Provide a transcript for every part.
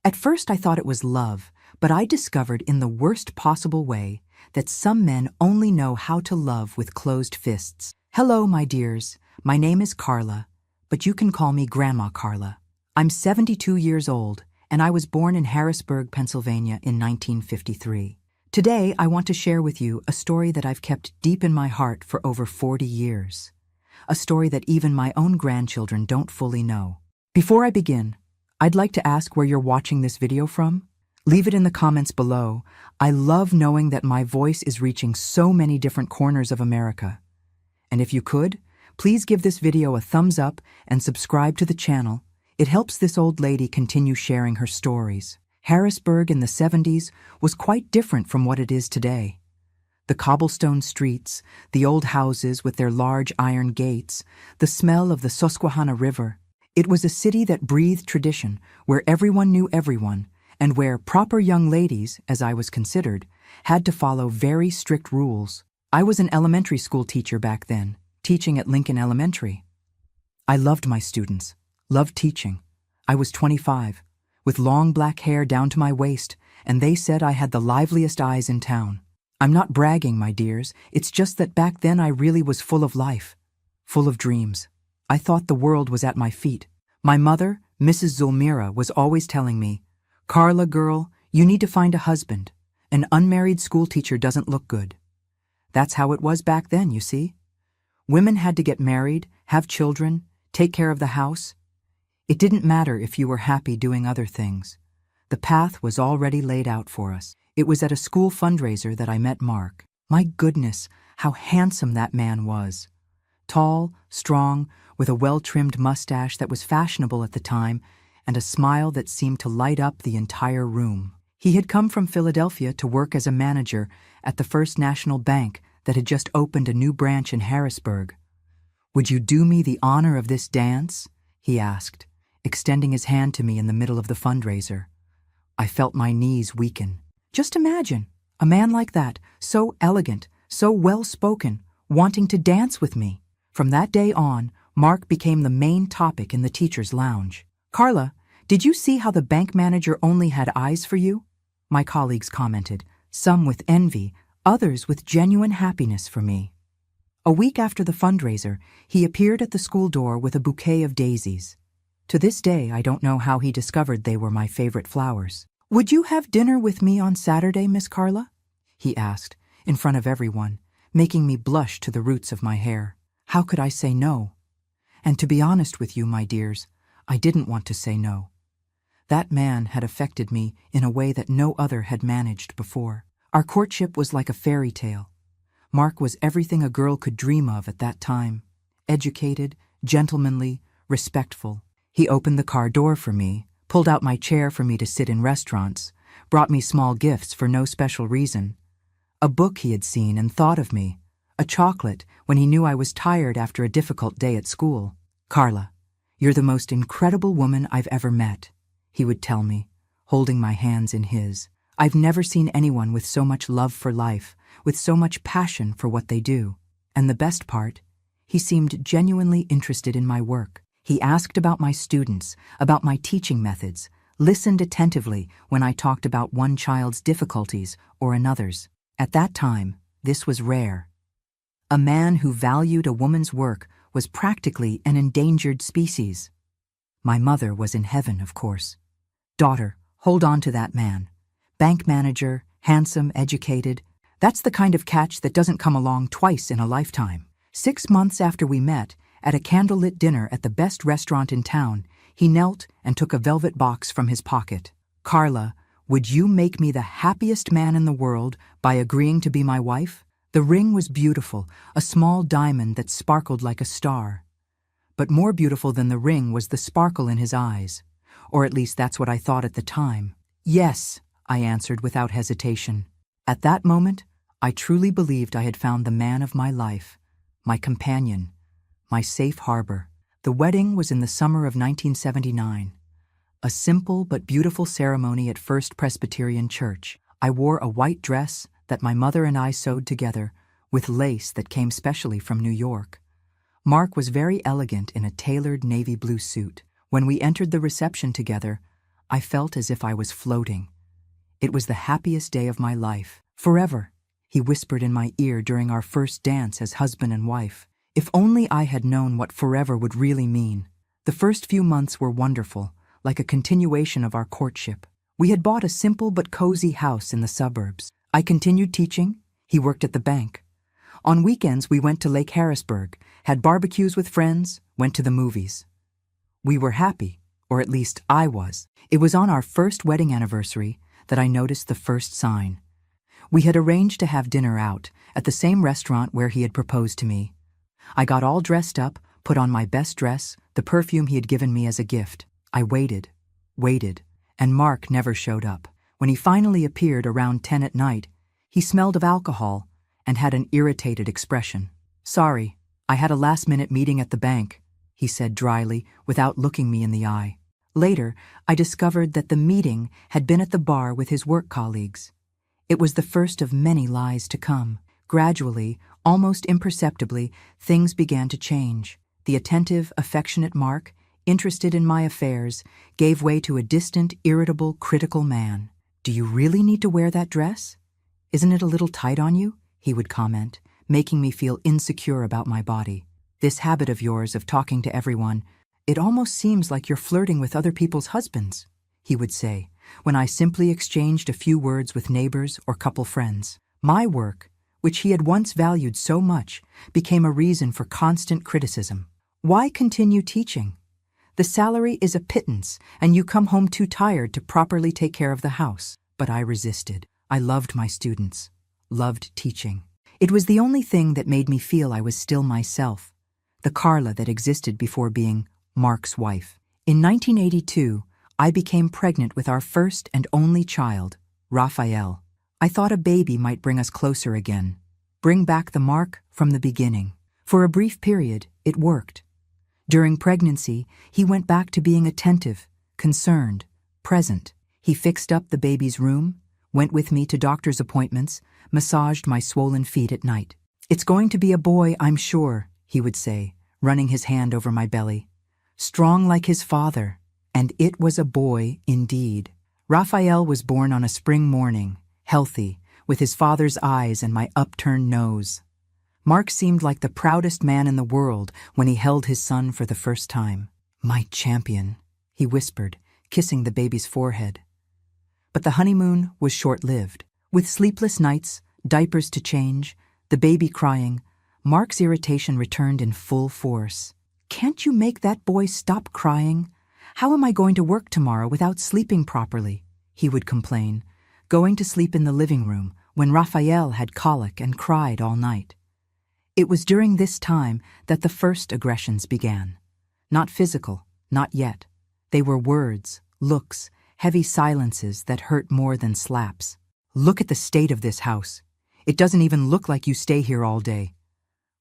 At first I thought it was love, but I discovered in the worst possible way that some men only know how to love with closed fists. Hello, my dears. My name is Carla, but you can call me Grandma Carla. I'm 72 years old, and I was born in Harrisburg, Pennsylvania in 1953. Today, I want to share with you a story that I've kept deep in my heart for over 40 years. A story that even my own grandchildren don't fully know. Before I begin, I'd like to ask where you're watching this video from. Leave it in the comments below. I love knowing that my voice is reaching so many different corners of America. And if you could, please give this video a thumbs up and subscribe to the channel. It helps this old lady continue sharing her stories. Harrisburg in the 70s was quite different from what it is today. The cobblestone streets, the old houses with their large iron gates, the smell of the Susquehanna River. It was a city that breathed tradition, where everyone knew everyone, and where proper young ladies, as I was considered, had to follow very strict rules. I was an elementary school teacher back then, teaching at Lincoln Elementary. I loved my students, loved teaching. I was 25, with long black hair down to my waist, and they said I had the liveliest eyes in town. I'm not bragging, my dears, it's just that back then I really was full of life, full of dreams. I thought the world was at my feet. My mother, Mrs. Zulmira, was always telling me, "Carla, girl, you need to find a husband. An unmarried schoolteacher doesn't look good." That's how it was back then, you see. Women had to get married, have children, take care of the house. It didn't matter if you were happy doing other things. The path was already laid out for us. It was at a school fundraiser that I met Mark. My goodness, how handsome that man was. Tall, strong, with a well-trimmed mustache that was fashionable at the time, and a smile that seemed to light up the entire room. He had come from Philadelphia to work as a manager at the First National Bank that had just opened a new branch in Harrisburg. "Would you do me the honor of this dance?" he asked, extending his hand to me in the middle of the fundraiser. I felt my knees weaken. Just imagine, a man like that, so elegant, so well-spoken, wanting to dance with me. From that day on, Mark became the main topic in the teacher's lounge. "Carla, did you see how the bank manager only had eyes for you?" My colleagues commented, some with envy, others with genuine happiness for me. A week after the fundraiser, he appeared at the school door with a bouquet of daisies. To this day, I don't know how he discovered they were my favorite flowers. "Would you have dinner with me on Saturday, Miss Carla?" he asked, in front of everyone, making me blush to the roots of my hair. How could I say no? And to be honest with you, my dears, I didn't want to say no. That man had affected me in a way that no other had managed before. Our courtship was like a fairy tale. Mark was everything a girl could dream of at that time. Educated, gentlemanly, respectful. He opened the car door for me, pulled out my chair for me to sit in restaurants, brought me small gifts for no special reason. A book he had seen and thought of me. A chocolate when he knew I was tired after a difficult day at school. "Carla, you're the most incredible woman I've ever met," he would tell me, holding my hands in his. "I've never seen anyone with so much love for life, with so much passion for what they do. And the best part, he seemed genuinely interested in my work. He asked about my students, about my teaching methods, listened attentively when I talked about one child's difficulties or another's. At that time, this was rare. A man who valued a woman's work was practically an endangered species. My mother was in heaven, of course. Daughter, hold on to that man. Bank manager, handsome, educated. That's the kind of catch that doesn't come along twice in a lifetime. 6 months after we met, at a candlelit dinner at the best restaurant in town, he knelt and took a velvet box from his pocket. "Carla, would you make me the happiest man in the world by agreeing to be my wife?" The ring was beautiful, a small diamond that sparkled like a star. But more beautiful than the ring was the sparkle in his eyes, or at least that's what I thought at the time. "Yes," I answered without hesitation. At that moment, I truly believed I had found the man of my life, my companion, my safe harbor. The wedding was in the summer of 1979. A simple but beautiful ceremony at First Presbyterian Church. I wore a white dress that my mother and I sewed together, with lace that came specially from New York. Mark was very elegant in a tailored navy blue suit. When we entered the reception together, I felt as if I was floating. It was the happiest day of my life. Forever, he whispered in my ear during our first dance as husband and wife. If only I had known what forever would really mean. The first few months were wonderful, like a continuation of our courtship. We had bought a simple but cozy house in the suburbs. I continued teaching. He worked at the bank. On weekends, we went to Lake Harrisburg, had barbecues with friends, went to the movies. We were happy, or at least I was. It was on our first wedding anniversary that I noticed the first sign. We had arranged to have dinner out at the same restaurant where he had proposed to me. I got all dressed up, put on my best dress, the perfume he had given me as a gift. I waited, and Mark never showed up. When he finally appeared around 10 at night, he smelled of alcohol and had an irritated expression. "Sorry, I had a last-minute meeting at the bank," he said dryly, without looking me in the eye. Later, I discovered that the meeting had been at the bar with his work colleagues. It was the first of many lies to come. Gradually, almost imperceptibly, things began to change. The attentive, affectionate Mark, interested in my affairs, gave way to a distant, irritable, critical man. "Do you really need to wear that dress? Isn't it a little tight on you?" he would comment, making me feel insecure about my body. "This habit of yours of talking to everyone, it almost seems like you're flirting with other people's husbands," he would say, when I simply exchanged a few words with neighbors or couple friends. My work, which he had once valued so much, became a reason for constant criticism. Why continue teaching? The salary is a pittance, and you come home too tired to properly take care of the house. But I resisted. I loved my students, loved teaching. It was the only thing that made me feel I was still myself, the Carla that existed before being Mark's wife. In 1982, I became pregnant with our first and only child, Raphael. I thought a baby might bring us closer again, bring back the Mark from the beginning. For a brief period, it worked. During pregnancy, he went back to being attentive, concerned, present. He fixed up the baby's room, went with me to doctor's appointments, massaged my swollen feet at night. "It's going to be a boy, I'm sure," he would say, running his hand over my belly. "Strong like his father." And it was a boy indeed. Raphael was born on a spring morning, healthy, with his father's eyes and my upturned nose. Mark seemed like the proudest man in the world when he held his son for the first time. "My champion," he whispered, kissing the baby's forehead. But the honeymoon was short-lived. With sleepless nights, diapers to change, the baby crying, Mark's irritation returned in full force. "Can't you make that boy stop crying? How am I going to work tomorrow without sleeping properly?" he would complain, going to sleep in the living room when Raphael had colic and cried all night. It was during this time that the first aggressions began. Not physical, not yet. They were words, looks, heavy silences that hurt more than slaps. "Look at the state of this house. It doesn't even look like you stay here all day.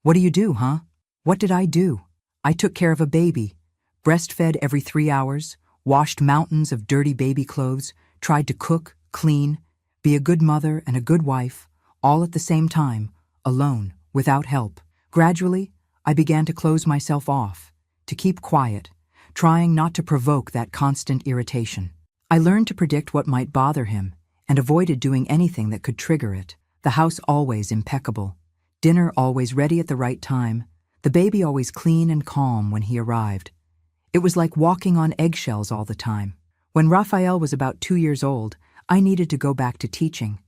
What do you do, huh?" What did I do? I took care of a baby, breastfed every 3 hours, washed mountains of dirty baby clothes, tried to cook, clean, be a good mother and a good wife, all at the same time, alone, without help. Gradually, I began to close myself off, to keep quiet, trying not to provoke that constant irritation. I learned to predict what might bother him and avoided doing anything that could trigger it. The house always impeccable, dinner always ready at the right time, the baby always clean and calm when he arrived. It was like walking on eggshells all the time. When Raphael was about 2 years old, I needed to go back to teaching.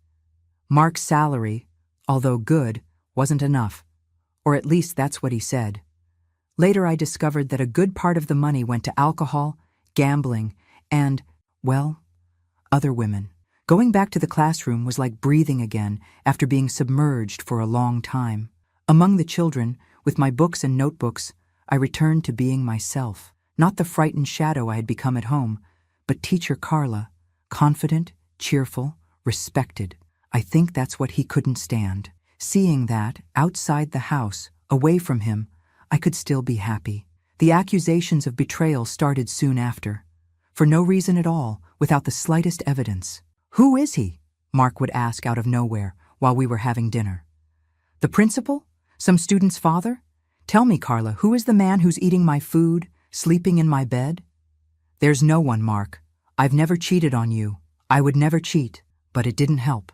Mark's salary, although good, wasn't enough, or at least that's what he said. Later I discovered that a good part of the money went to alcohol, gambling, and, well, other women. Going back to the classroom was like breathing again after being submerged for a long time. Among the children, with my books and notebooks, I returned to being myself, not the frightened shadow I had become at home, but teacher Carla, confident, cheerful, respected. I think that's what he couldn't stand. Seeing that, outside the house, away from him, I could still be happy. The accusations of betrayal started soon after. For no reason at all, without the slightest evidence. "Who is he?" Mark would ask out of nowhere while we were having dinner. "The principal? Some student's father? Tell me, Carla, who is the man who's eating my food, sleeping in my bed?" "There's no one, Mark. I've never cheated on you. I would never cheat. But it didn't help.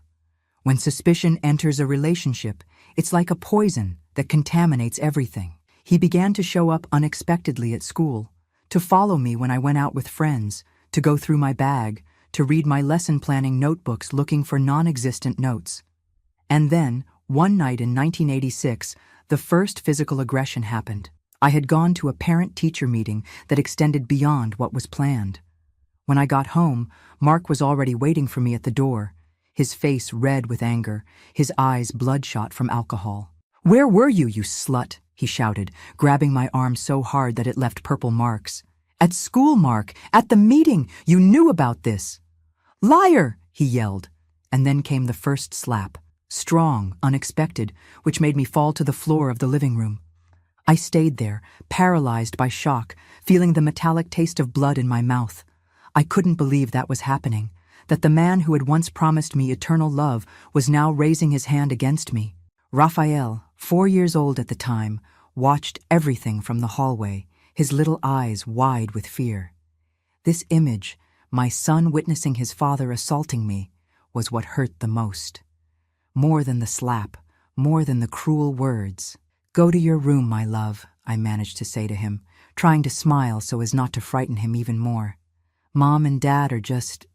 When suspicion enters a relationship, it's like a poison that contaminates everything. He began to show up unexpectedly at school, to follow me when I went out with friends, to go through my bag, to read my lesson planning notebooks looking for non-existent notes. And then, one night in 1986, the first physical aggression happened. I had gone to a parent-teacher meeting that extended beyond what was planned. When I got home, Mark was already waiting for me at the door, his face red with anger, his eyes bloodshot from alcohol. "Where were you, you slut?" he shouted, grabbing my arm so hard that it left purple marks. "At school, Mark! At the meeting! You knew about this!" "Liar!" he yelled. And then came the first slap, strong, unexpected, which made me fall to the floor of the living room. I stayed there, paralyzed by shock, feeling the metallic taste of blood in my mouth. I couldn't believe that was happening, that the man who had once promised me eternal love was now raising his hand against me. Raphael, 4 years old at the time, watched everything from the hallway, his little eyes wide with fear. This image, my son witnessing his father assaulting me, was what hurt the most. More than the slap, more than the cruel words. "Go to your room, my love," I managed to say to him, trying to smile so as not to frighten him even more. "Mom and Dad are just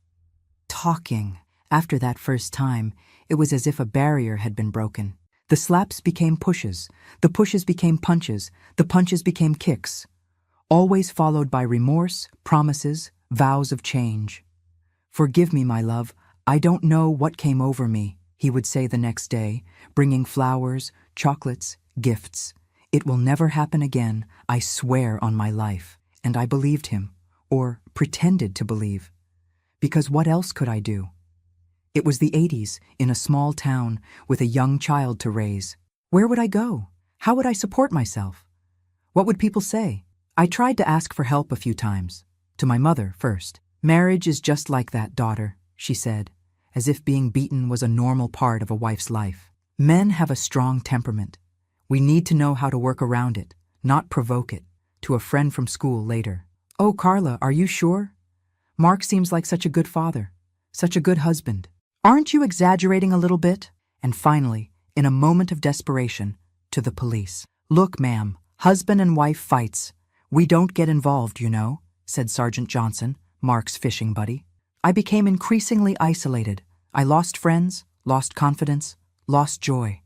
talking." After that first time, it was as if a barrier had been broken. The slaps became pushes, the pushes became punches, the punches became kicks, always followed by remorse, promises, vows of change. "Forgive me, my love, I don't know what came over me," he would say the next day, bringing flowers, chocolates, gifts. "It will never happen again, I swear on my life." And I believed him, or pretended to believe. Because what else could I do? It was the 80s, in a small town, with a young child to raise. Where would I go? How would I support myself? What would people say? I tried to ask for help a few times. To my mother first. "Marriage is just like that, daughter," she said, as if being beaten was a normal part of a wife's life. "Men have a strong temperament. We need to know how to work around it, not provoke it." To a friend from school later. "Oh, Carla, are you sure? Mark seems like such a good father, such a good husband. Aren't you exaggerating a little bit?" And finally, in a moment of desperation, to the police. "Look, ma'am, husband and wife fights. We don't get involved, you know," said Sergeant Johnson, Mark's fishing buddy. I became increasingly isolated. I lost friends, lost confidence, lost joy.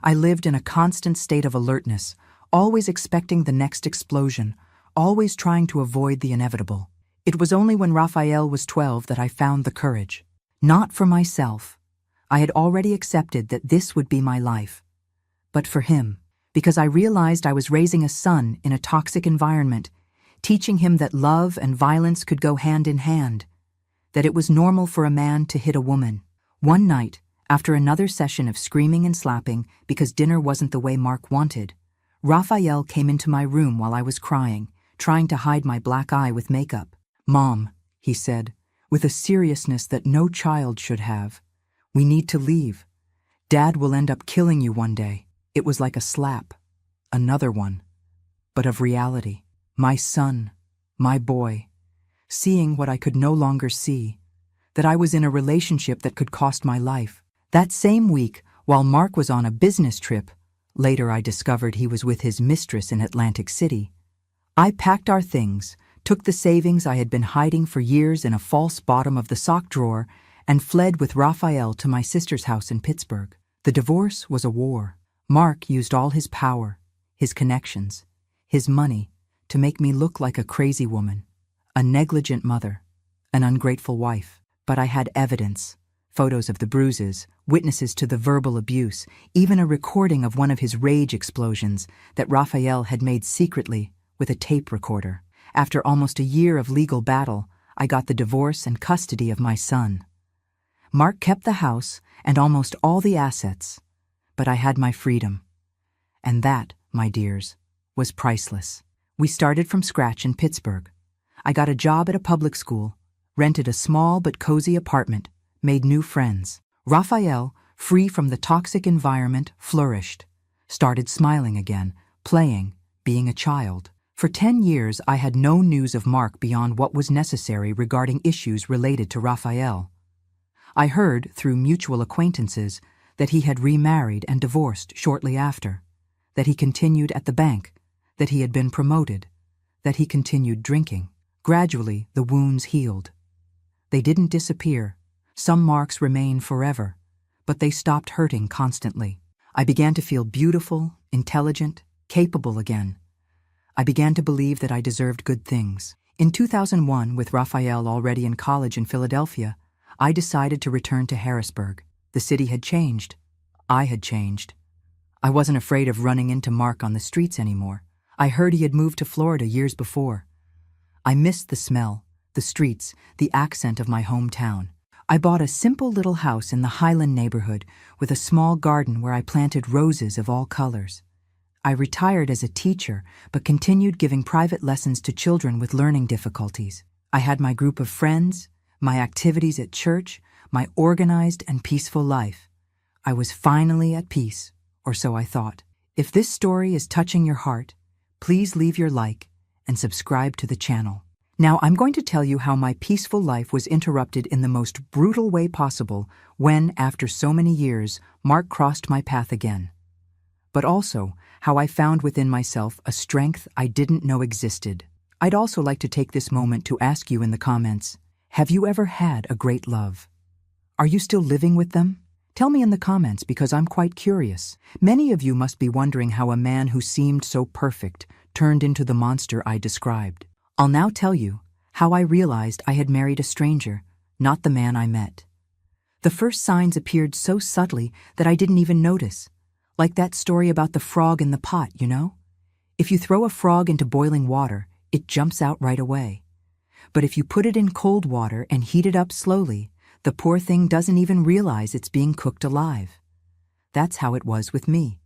I lived in a constant state of alertness, always expecting the next explosion, always trying to avoid the inevitable. It was only when Raphael was 12 that I found the courage. Not for myself. I had already accepted that this would be my life. But for him, because I realized I was raising a son in a toxic environment, teaching him that love and violence could go hand in hand, that it was normal for a man to hit a woman. One night, after another session of screaming and slapping because dinner wasn't the way Mark wanted, Raphael came into my room while I was crying, trying to hide my black eye with makeup. "Mom," he said, with a seriousness that no child should have, "we need to leave. Dad will end up killing you one day." It was like a slap, another one, but of reality. My son, my boy, seeing what I could no longer see, that I was in a relationship that could cost my life. That same week, while Mark was on a business trip, later I discovered he was with his mistress in Atlantic City, I packed our things, took the savings I had been hiding for years in a false bottom of the sock drawer, and fled with Raphael to my sister's house in Pittsburgh. The divorce was a war. Mark used all his power, his connections, his money, to make me look like a crazy woman, a negligent mother, an ungrateful wife. But I had evidence, photos of the bruises, witnesses to the verbal abuse, even a recording of one of his rage explosions that Raphael had made secretly with a tape recorder. After almost a year of legal battle, I got the divorce and custody of my son. Mark kept the house and almost all the assets, but I had my freedom. And that, my dears, was priceless. We started from scratch in Pittsburgh. I got a job at a public school, rented a small but cozy apartment, made new friends. Raphael, free from the toxic environment, flourished, started smiling again, playing, being a child. For 10 years, I had no news of Mark beyond what was necessary regarding issues related to Raphael. I heard, through mutual acquaintances, that he had remarried and divorced shortly after, that he continued at the bank, that he had been promoted, that he continued drinking. Gradually, the wounds healed. They didn't disappear. Some marks remain forever, but they stopped hurting constantly. I began to feel beautiful, intelligent, capable again. I began to believe that I deserved good things. In 2001, with Raphael already in college in Philadelphia, I decided to return to Harrisburg. The city had changed. I had changed. I wasn't afraid of running into Mark on the streets anymore. I heard he had moved to Florida years before. I missed the smell, the streets, the accent of my hometown. I bought a simple little house in the Highland neighborhood with a small garden where I planted roses of all colors. I retired as a teacher, but continued giving private lessons to children with learning difficulties. I had my group of friends, my activities at church, my organized and peaceful life. I was finally at peace, or so I thought. If this story is touching your heart, please leave your like and subscribe to the channel. Now I'm going to tell you how my peaceful life was interrupted in the most brutal way possible when, after so many years, Mark crossed my path again. But also how I found within myself a strength I didn't know existed. I'd also like to take this moment to ask you in the comments, have you ever had a great love? Are you still living with them? Tell me in the comments because I'm quite curious. Many of you must be wondering how a man who seemed so perfect turned into the monster I described. I'll now tell you how I realized I had married a stranger, not the man I met. The first signs appeared so subtly that I didn't even notice. Like that story about the frog in the pot, you know? If you throw a frog into boiling water, it jumps out right away. But if you put it in cold water and heat it up slowly, the poor thing doesn't even realize it's being cooked alive. That's how it was with me.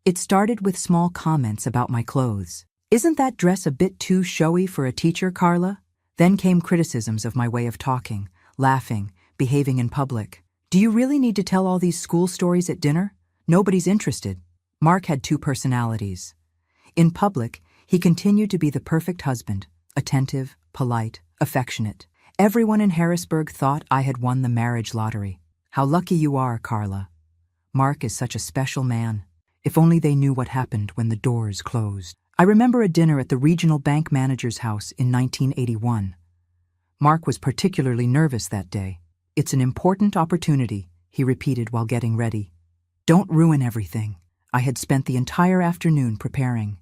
It started with small comments about my clothes. Isn't that dress a bit too showy for a teacher, Carla? Then came criticisms of my way of talking, laughing, behaving in public. Do you really need to tell all these school stories at dinner? Nobody's interested. Mark had two personalities. In public, he continued to be the perfect husband, attentive, polite, affectionate. Everyone in Harrisburg thought I had won the marriage lottery. How lucky you are, Carla. Mark is such a special man. If only they knew what happened when the doors closed. I remember a dinner at the regional bank manager's house in 1981. Mark was particularly nervous that day. It's an important opportunity, he repeated while getting ready. Don't ruin everything. I had spent the entire afternoon preparing.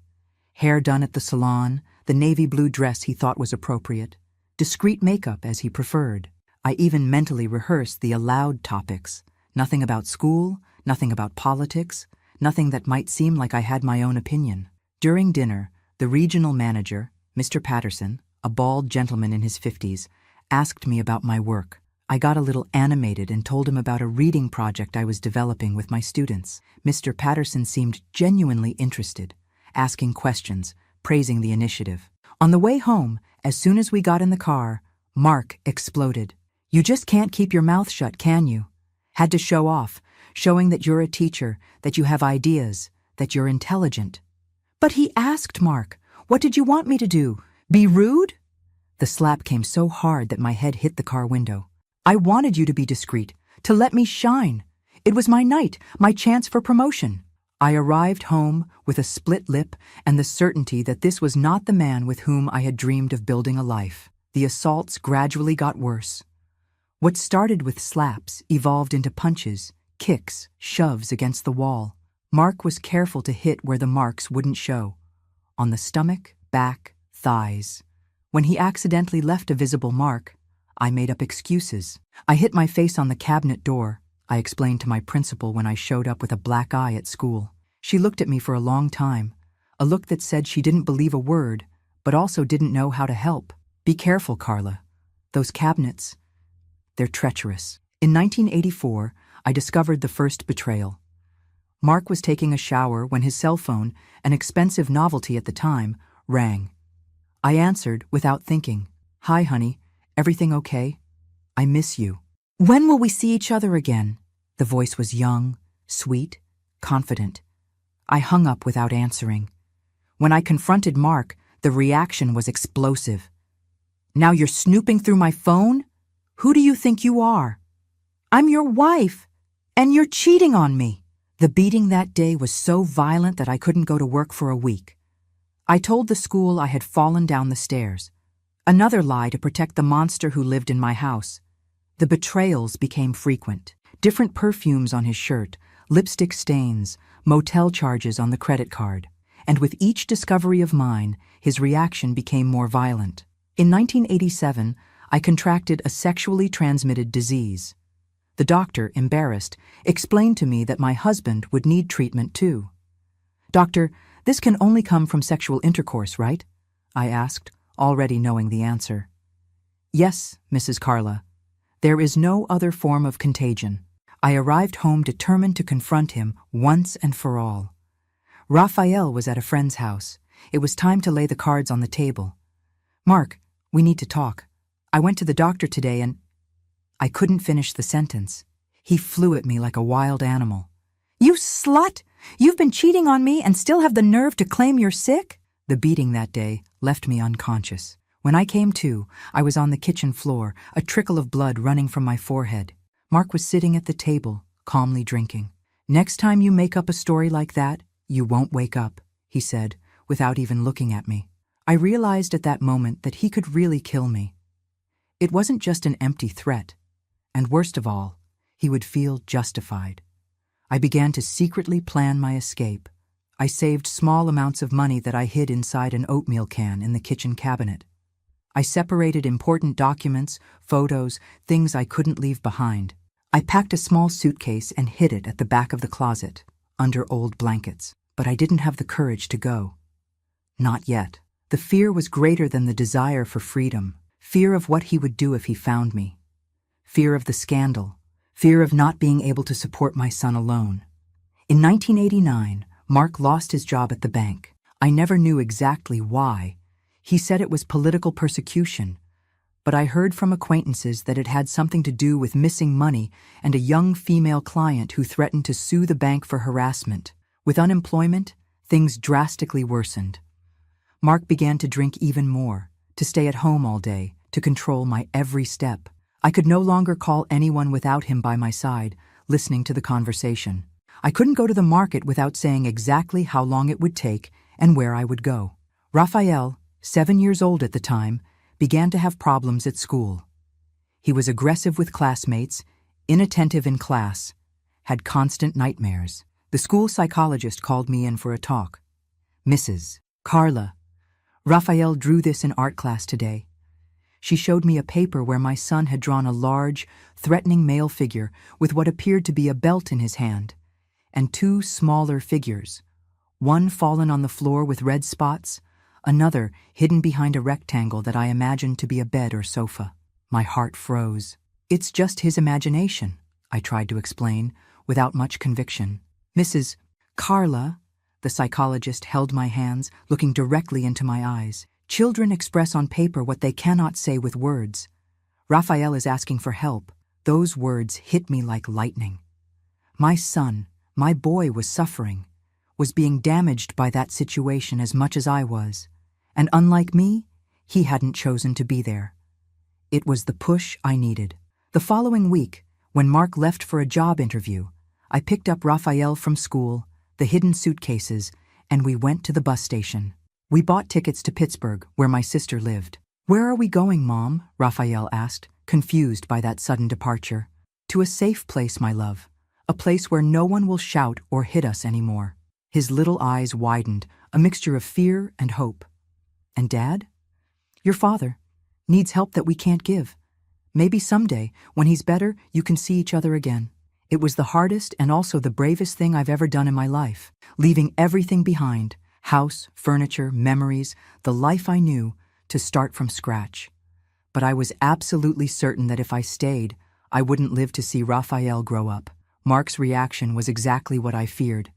Hair done at the salon, the navy blue dress he thought was appropriate, discreet makeup as he preferred. I even mentally rehearsed the allowed topics. Nothing about school, nothing about politics, nothing that might seem like I had my own opinion. During dinner, the regional manager, Mr. Patterson, a bald gentleman in his 50s, asked me about my work. I got a little animated and told him about a reading project I was developing with my students. Mr. Patterson seemed genuinely interested, asking questions, praising the initiative. On the way home, as soon as we got in the car, Mark exploded. You just can't keep your mouth shut, can you? Had to show off, showing that you're a teacher, that you have ideas, that you're intelligent. But he asked Mark, what did you want me to do? Be rude? The slap came so hard that my head hit the car window. I wanted you to be discreet, to let me shine. It was my night, my chance for promotion. I arrived home with a split lip and the certainty that this was not the man with whom I had dreamed of building a life. The assaults gradually got worse. What started with slaps evolved into punches, kicks, shoves against the wall. Mark was careful to hit where the marks wouldn't show, on the stomach, back, thighs. When he accidentally left a visible mark, I made up excuses. I hit my face on the cabinet door, I explained to my principal when I showed up with a black eye at school. She looked at me for a long time, a look that said she didn't believe a word, but also didn't know how to help. Be careful, Carla. Those cabinets, they're treacherous. In 1984, I discovered the first betrayal. Mark was taking a shower when his cell phone, an expensive novelty at the time, rang. I answered without thinking. Hi, honey. Everything okay? I miss you. When will we see each other again? The voice was young, sweet, confident. I hung up without answering. When I confronted Mark, The reaction was explosive. "Now you're snooping through my phone? Who do you think you are? I'm your wife, and you're cheating on me." The beating that day was so violent that I couldn't go to work for a week. I told the school I had fallen down the stairs. Another lie to protect the monster who lived in my house. The betrayals became frequent. Different perfumes on his shirt, lipstick stains, motel charges on the credit card. And with each discovery of mine, his reaction became more violent. In 1987, I contracted a sexually transmitted disease. The doctor, embarrassed, explained to me that my husband would need treatment too. "Doctor, this can only come from sexual intercourse, right?" I asked, already knowing the answer. "Yes, Mrs. Carla. There is no other form of contagion." I arrived home determined to confront him once and for all. Raphael was at a friend's house. It was time to lay the cards on the table. "Mark, we need to talk. I went to the doctor today and—" I couldn't finish the sentence. He flew at me like a wild animal. "You slut! You've been cheating on me and still have the nerve to claim you're sick?" The beating that day left me unconscious. When I came to, I was on the kitchen floor, a trickle of blood running from my forehead. Mark was sitting at the table, calmly drinking. "Next time you make up a story like that, you won't wake up," he said, without even looking at me. I realized at that moment that he could really kill me. It wasn't just an empty threat. And worst of all, he would feel justified. I began to secretly plan my escape. I saved small amounts of money that I hid inside an oatmeal can in the kitchen cabinet. I separated important documents, photos, things I couldn't leave behind. I packed a small suitcase and hid it at the back of the closet, under old blankets. But I didn't have the courage to go. Not yet. The fear was greater than the desire for freedom. Fear of what he would do if he found me. Fear of the scandal. Fear of not being able to support my son alone. In 1989, Mark lost his job at the bank. I never knew exactly why. He said it was political persecution, but I heard from acquaintances that it had something to do with missing money and a young female client who threatened to sue the bank for harassment. With unemployment, things drastically worsened. Mark began to drink even more, to stay at home all day, to control my every step. I could no longer call anyone without him by my side, listening to the conversation. I couldn't go to the market without saying exactly how long it would take and where I would go. Raphael, 7 years old at the time, began to have problems at school. He was aggressive with classmates, inattentive in class, had constant nightmares. The school psychologist called me in for a talk. "Mrs. Carla, Raphael drew this in art class today." She showed me a paper where my son had drawn a large, threatening male figure with what appeared to be a belt in his hand, and 2 smaller figures, one fallen on the floor with red spots, another hidden behind a rectangle that I imagined to be a bed or sofa. My heart froze. "It's just his imagination," I tried to explain, without much conviction. "Mrs. Carla," the psychologist held my hands, looking directly into my eyes. "Children express on paper what they cannot say with words. Raphael is asking for help." Those words hit me like lightning. My son, my boy, was suffering, was being damaged by that situation as much as I was. And unlike me, he hadn't chosen to be there. It was the push I needed. The following week, when Mark left for a job interview, I picked up Raphael from school, the hidden suitcases, and we went to the bus station. We bought tickets to Pittsburgh, where my sister lived. "Where are we going, Mom?" Raphael asked, confused by that sudden departure. "To a safe place, my love. A place where no one will shout or hit us anymore." His little eyes widened, a mixture of fear and hope. "And Dad?" "Your father. Needs help that we can't give. Maybe someday, when he's better, you can see each other again." It was the hardest and also the bravest thing I've ever done in my life, leaving everything behind, house, furniture, memories, the life I knew, to start from scratch. But I was absolutely certain that if I stayed, I wouldn't live to see Raphael grow up. Mark's reaction was exactly what I feared.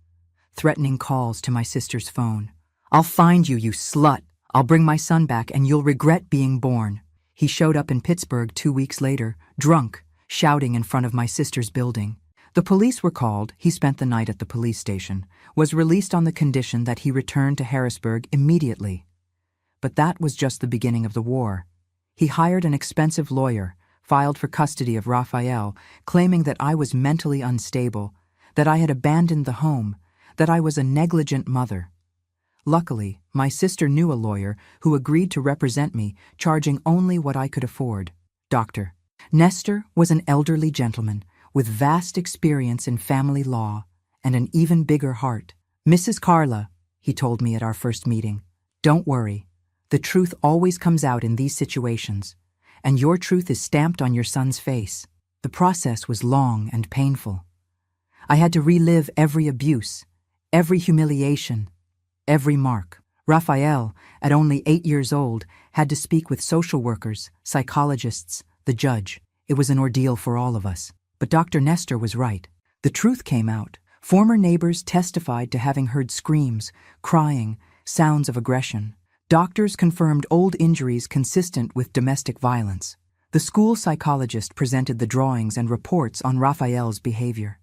Threatening calls to my sister's phone. "I'll find you, you slut. I'll bring my son back and you'll regret being born." He showed up in Pittsburgh 2 weeks later, drunk, shouting in front of my sister's building. The police were called. He spent the night at the police station, was released on the condition that he return to Harrisburg immediately. But that was just the beginning of the war. He hired an expensive lawyer, filed for custody of Raphael, claiming that I was mentally unstable, that I had abandoned the home, that I was a negligent mother. Luckily, my sister knew a lawyer who agreed to represent me, charging only what I could afford. Dr. Nestor was an elderly gentleman with vast experience in family law and an even bigger heart. "Mrs. Carla," he told me at our first meeting, "don't worry. The truth always comes out in these situations, and your truth is stamped on your son's face." The process was long and painful. I had to relive every abuse, every humiliation, every mark. Raphael, at only 8 years old, had to speak with social workers, psychologists, the judge. It was an ordeal for all of us. But Dr. Nestor was right. The truth came out. Former neighbors testified to having heard screams, crying, sounds of aggression. Doctors confirmed old injuries consistent with domestic violence. The school psychologist presented the drawings and reports on Raphael's behavior.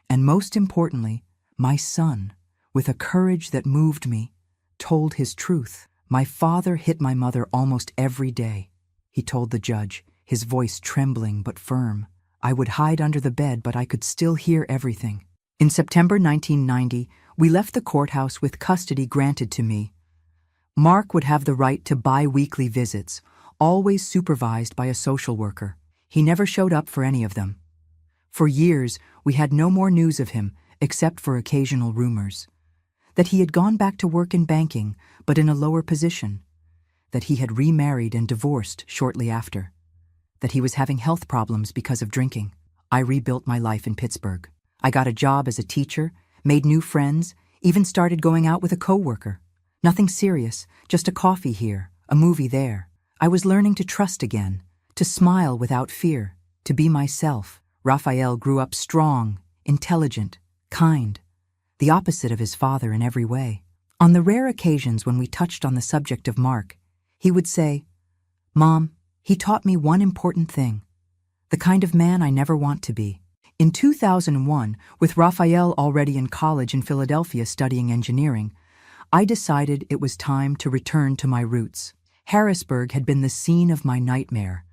And most importantly, my son, with a courage that moved me, told his truth. "My father hit my mother almost every day," he told the judge, his voice trembling but firm. "I would hide under the bed, but I could still hear everything." In September 1990, we left the courthouse with custody granted to me. Mark would have the right to bi-weekly visits, always supervised by a social worker. He never showed up for any of them. For years, we had no more news of him, except for occasional rumors. That he had gone back to work in banking, but in a lower position. That he had remarried and divorced shortly after. That he was having health problems because of drinking. I rebuilt my life in Pittsburgh. I got a job as a teacher, made new friends, even started going out with a coworker. Nothing serious, just a coffee here, a movie there. I was learning to trust again, to smile without fear, to be myself. Raphael grew up strong, intelligent, kind, the opposite of his father in every way. On the rare occasions when we touched on the subject of Mark, he would say, "Mom, he taught me one important thing, the kind of man I never want to be." In 2001, with Raphael already in college in Philadelphia studying engineering, I decided it was time to return to my roots. Harrisburg had been the scene of my nightmare,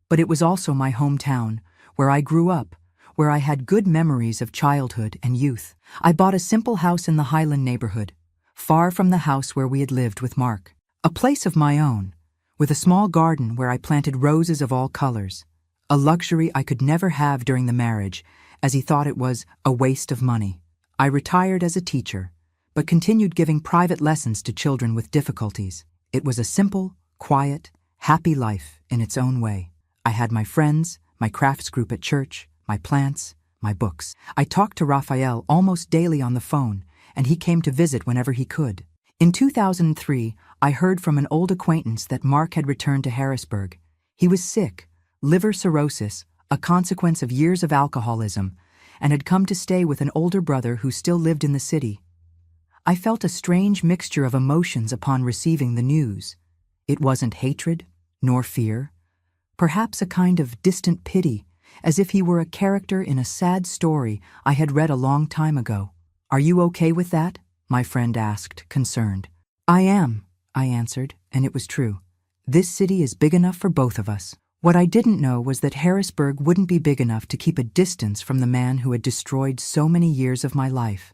but it was also my hometown, where I grew up, where I had good memories of childhood and youth. I bought a simple house in the Highland neighborhood, far from the house where we had lived with Mark. A place of my own, with a small garden where I planted roses of all colors, a luxury I could never have during the marriage, as he thought it was a waste of money. I retired as a teacher, but continued giving private lessons to children with difficulties. It was a simple, quiet, happy life in its own way. I had my friends, my crafts group at church, my plants, my books. I talked to Raphael almost daily on the phone, and he came to visit whenever he could. In 2003, I heard from an old acquaintance that Mark had returned to Harrisburg. He was sick, liver cirrhosis, a consequence of years of alcoholism, and had come to stay with an older brother who still lived in the city. I felt a strange mixture of emotions upon receiving the news. It wasn't hatred, nor fear. Perhaps a kind of distant pity, as if he were a character in a sad story I had read a long time ago. "Are you okay with that?" my friend asked, concerned. "I am," I answered, and it was true. This city is big enough for both of us. What I didn't know was that Harrisburg wouldn't be big enough to keep a distance from the man who had destroyed so many years of my life.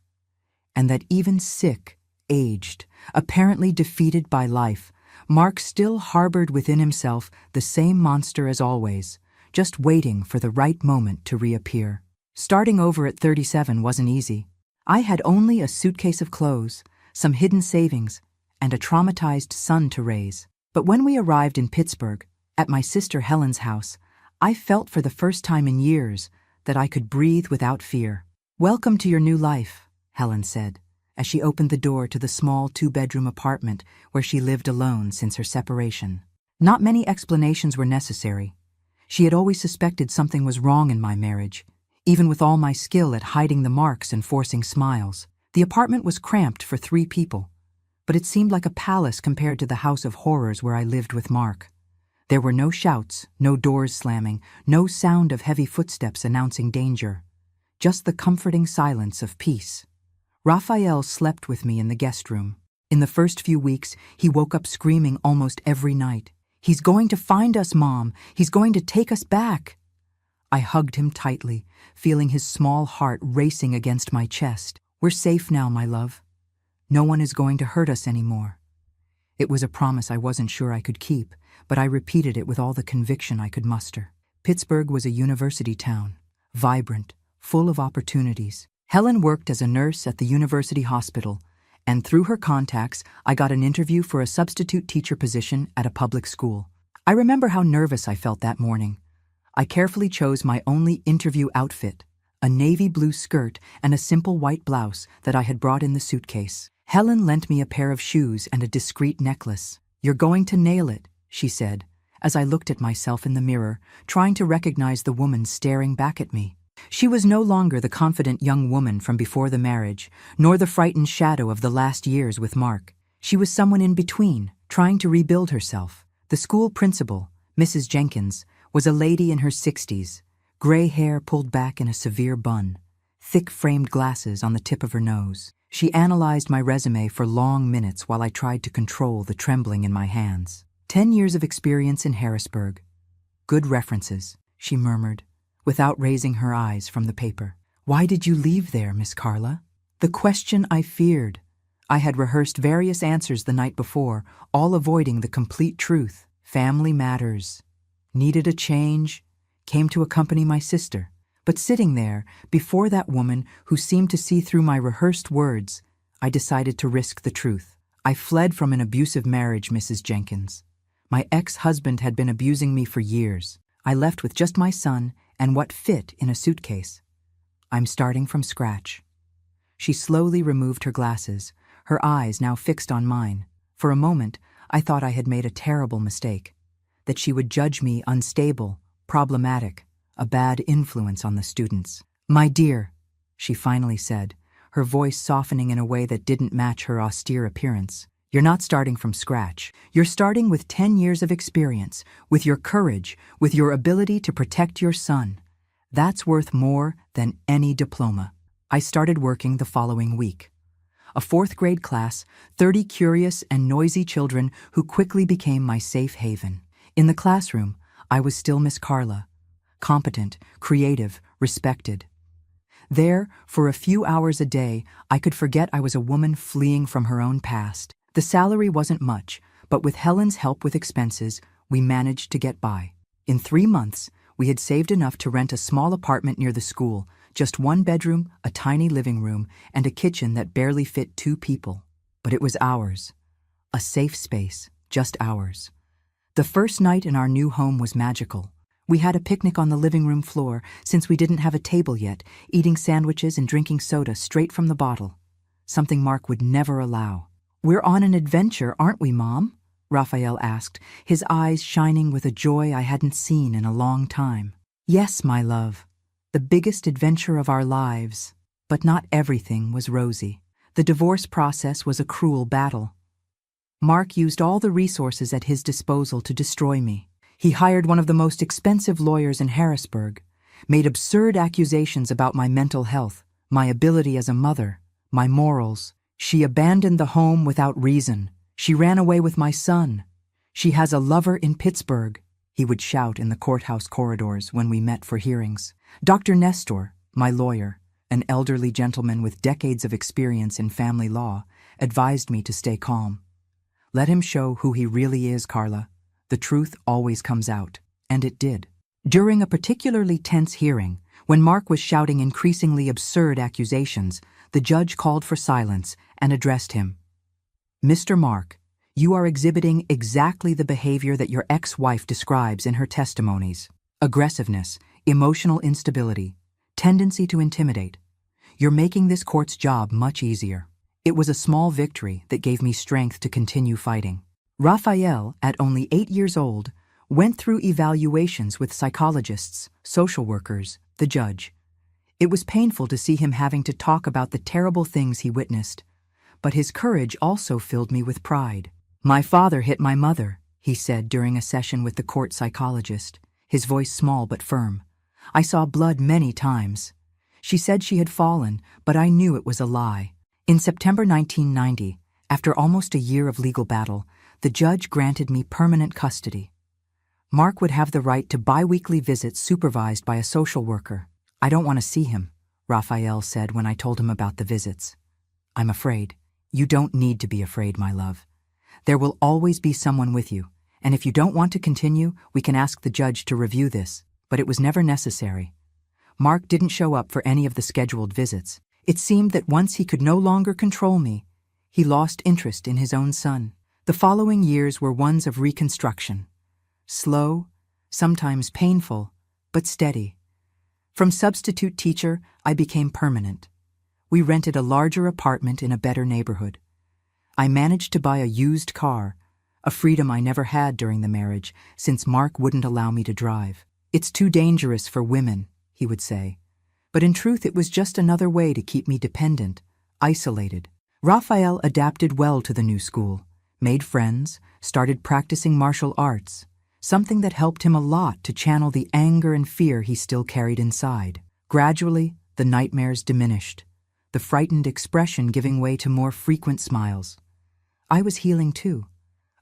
And that even sick, aged, apparently defeated by life, Mark still harbored within himself the same monster as always, just waiting for the right moment to reappear. Starting over at 37 wasn't easy. I had only a suitcase of clothes, some hidden savings, and a traumatized son to raise. But when we arrived in Pittsburgh, at my sister Helen's house, I felt for the first time in years that I could breathe without fear. "Welcome to your new life," Helen said, as she opened the door to the small 2-bedroom apartment where she lived alone since her separation. Not many explanations were necessary. She had always suspected something was wrong in my marriage, even with all my skill at hiding the marks and forcing smiles. The apartment was cramped for 3 people, but it seemed like a palace compared to the house of horrors where I lived with Mark. There were no shouts, no doors slamming, no sound of heavy footsteps announcing danger, just the comforting silence of peace. Raphael slept with me in the guest room. In the first few weeks, he woke up screaming almost every night. "He's going to find us, Mom. He's going to take us back." I hugged him tightly, feeling his small heart racing against my chest. "We're safe now, my love. No one is going to hurt us anymore." It was a promise I wasn't sure I could keep, but I repeated it with all the conviction I could muster. Pittsburgh was a university town, vibrant, full of opportunities. Helen worked as a nurse at the university hospital, and through her contacts, I got an interview for a substitute teacher position at a public school. I remember how nervous I felt that morning. I carefully chose my only interview outfit, a navy blue skirt and a simple white blouse that I had brought in the suitcase. Helen lent me a pair of shoes and a discreet necklace. "You're going to nail it," she said, as I looked at myself in the mirror, trying to recognize the woman staring back at me. She was no longer the confident young woman from before the marriage, nor the frightened shadow of the last years with Mark. She was someone in between, trying to rebuild herself. The school principal, Mrs. Jenkins, was a lady in her 60s, gray hair pulled back in a severe bun, thick framed glasses on the tip of her nose. She analyzed my resume for long minutes while I tried to control the trembling in my hands. 10 years of experience in Harrisburg. Good references, she murmured, without raising her eyes from the paper. "Why did you leave there, Miss Carla?" The question I feared. I had rehearsed various answers the night before, all avoiding the complete truth. Family matters. Needed a change. Came to accompany my sister. But sitting there, before that woman who seemed to see through my rehearsed words, I decided to risk the truth. I fled from an abusive marriage, Mrs. Jenkins. My ex-husband had been abusing me for years. I left with just my son and what fit in a suitcase. I'm starting from scratch. She slowly removed her glasses, her eyes now fixed on mine. For a moment, I thought I had made a terrible mistake, that she would judge me unstable, problematic, a bad influence on the students. "My dear," she finally said, her voice softening in a way that didn't match her austere appearance. "You're not starting from scratch. You're starting with 10 years of experience, with your courage, with your ability to protect your son. That's worth more than any diploma." I started working the following week. A 4th grade class, 30 curious and noisy children who quickly became my safe haven. In the classroom, I was still Miss Carla, competent, creative, respected. There, for a few hours a day, I could forget I was a woman fleeing from her own past. The salary wasn't much, but with Helen's help with expenses, we managed to get by. In 3 months, we had saved enough to rent a small apartment near the school, just 1 bedroom, a tiny living room, and a kitchen that barely fit 2 people. But it was ours. A safe space, just ours. The first night in our new home was magical. We had a picnic on the living room floor, since we didn't have a table yet, eating sandwiches and drinking soda straight from the bottle, something Mark would never allow. "We're on an adventure, aren't we, Mom?" Raphael asked, his eyes shining with a joy I hadn't seen in a long time. "Yes, my love. The biggest adventure of our lives." But not everything was rosy. The divorce process was a cruel battle. Mark used all the resources at his disposal to destroy me. He hired one of the most expensive lawyers in Harrisburg, made absurd accusations about my mental health, my ability as a mother, my morals. "She abandoned the home without reason. She ran away with my son. She has a lover in Pittsburgh," he would shout in the courthouse corridors when we met for hearings. Dr. Nestor, my lawyer, an elderly gentleman with decades of experience in family law, advised me to stay calm. "Let him show who he really is, Carla. The truth always comes out." And it did. During a particularly tense hearing, when Mark was shouting increasingly absurd accusations, the judge called for silence and addressed him. "Mr. Mark, you are exhibiting exactly the behavior that your ex-wife describes in her testimonies. Aggressiveness, emotional instability, tendency to intimidate. You're making this court's job much easier." It was a small victory that gave me strength to continue fighting. Raphael, at only 8 years old, went through evaluations with psychologists, social workers, the judge. It was painful to see him having to talk about the terrible things he witnessed, but his courage also filled me with pride. "My father hit my mother," he said during a session with the court psychologist, his voice small but firm. "I saw blood many times. She said she had fallen, but I knew it was a lie." In September 1990, After almost a year of legal battle, the judge granted me permanent custody. Mark would have the right to bi-weekly visits supervised by a social worker. "I don't want to see him," Raphael said when I told him about the visits. "I'm afraid." "You don't need to be afraid, my love. There will always be someone with you, and if you don't want to continue, we can ask the judge to review this." But it was never necessary. Mark didn't show up for any of the scheduled visits. It seemed that once he could no longer control me, he lost interest in his own son. The following years were ones of reconstruction. Slow, sometimes painful, but steady. From substitute teacher, I became permanent. We rented a larger apartment in a better neighborhood. I managed to buy a used car, a freedom I never had during the marriage, since Mark wouldn't allow me to drive. "It's too dangerous for women," he would say. But in truth, it was just another way to keep me dependent, isolated. Raphael adapted well to the new school, made friends, started practicing martial arts, something that helped him a lot to channel the anger and fear he still carried inside. Gradually, the nightmares diminished, the frightened expression giving way to more frequent smiles. I was healing too.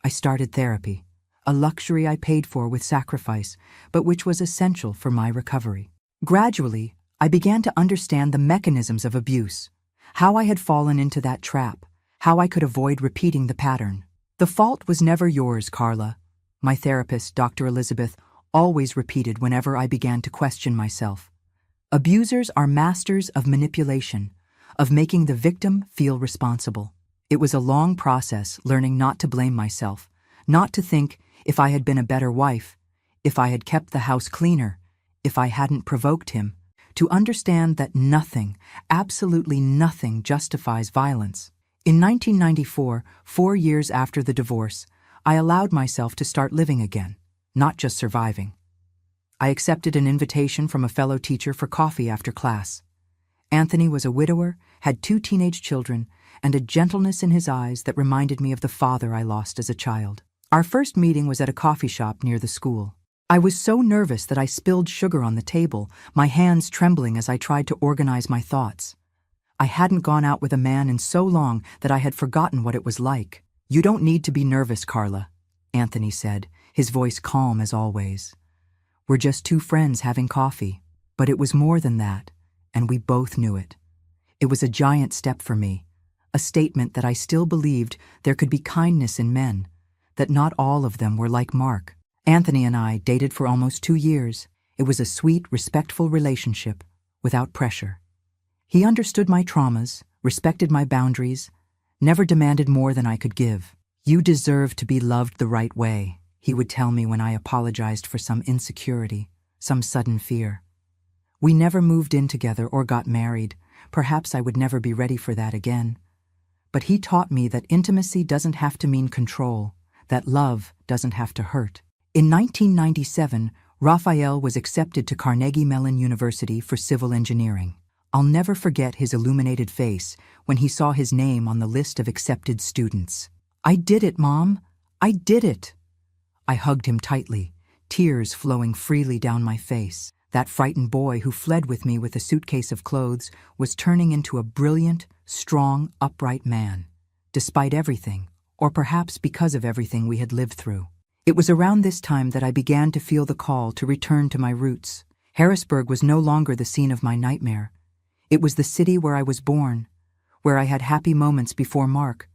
I started therapy, a luxury I paid for with sacrifice, but which was essential for my recovery. Gradually, I began to understand the mechanisms of abuse, how I had fallen into that trap, how I could avoid repeating the pattern. "The fault was never yours, Carla," my therapist, Dr. Elizabeth, always repeated whenever I began to question myself. Abusers are masters of manipulation, of making the victim feel responsible. It was a long process learning not to blame myself, not to think, if I had been a better wife, if I had kept the house cleaner, if I hadn't provoked him, to understand that nothing, absolutely nothing, justifies violence. In 1994, 4 years after the divorce, I allowed myself to start living again, not just surviving. I accepted an invitation from a fellow teacher for coffee after class. Anthony was a widower, had 2 teenage children, and a gentleness in his eyes that reminded me of the father I lost as a child. Our first meeting was at a coffee shop near the school. I was so nervous that I spilled sugar on the table, my hands trembling as I tried to organize my thoughts. I hadn't gone out with a man in so long that I had forgotten what it was like. "You don't need to be nervous, Carla," Anthony said, his voice calm as always. "We're just 2 friends having coffee." But it was more than that, and we both knew it. It was a giant step for me, a statement that I still believed there could be kindness in men, that not all of them were like Mark. Anthony and I dated for almost 2 years. It was a sweet, respectful relationship, without pressure. He understood my traumas, respected my boundaries, never demanded more than I could give. "You deserve to be loved the right way," he would tell me when I apologized for some insecurity, some sudden fear. We never moved in together or got married. Perhaps I would never be ready for that again. But he taught me that intimacy doesn't have to mean control, that love doesn't have to hurt. In 1997, Raphael was accepted to Carnegie Mellon University for civil engineering. I'll never forget his illuminated face when he saw his name on the list of accepted students. "I did it, Mom. I did it." I hugged him tightly, tears flowing freely down my face. That frightened boy who fled with me with a suitcase of clothes was turning into a brilliant, strong, upright man, despite everything, or perhaps because of everything we had lived through. It was around this time that I began to feel the call to return to my roots. Harrisburg was no longer the scene of my nightmare. It was the city where I was born, where I had happy moments before Mark,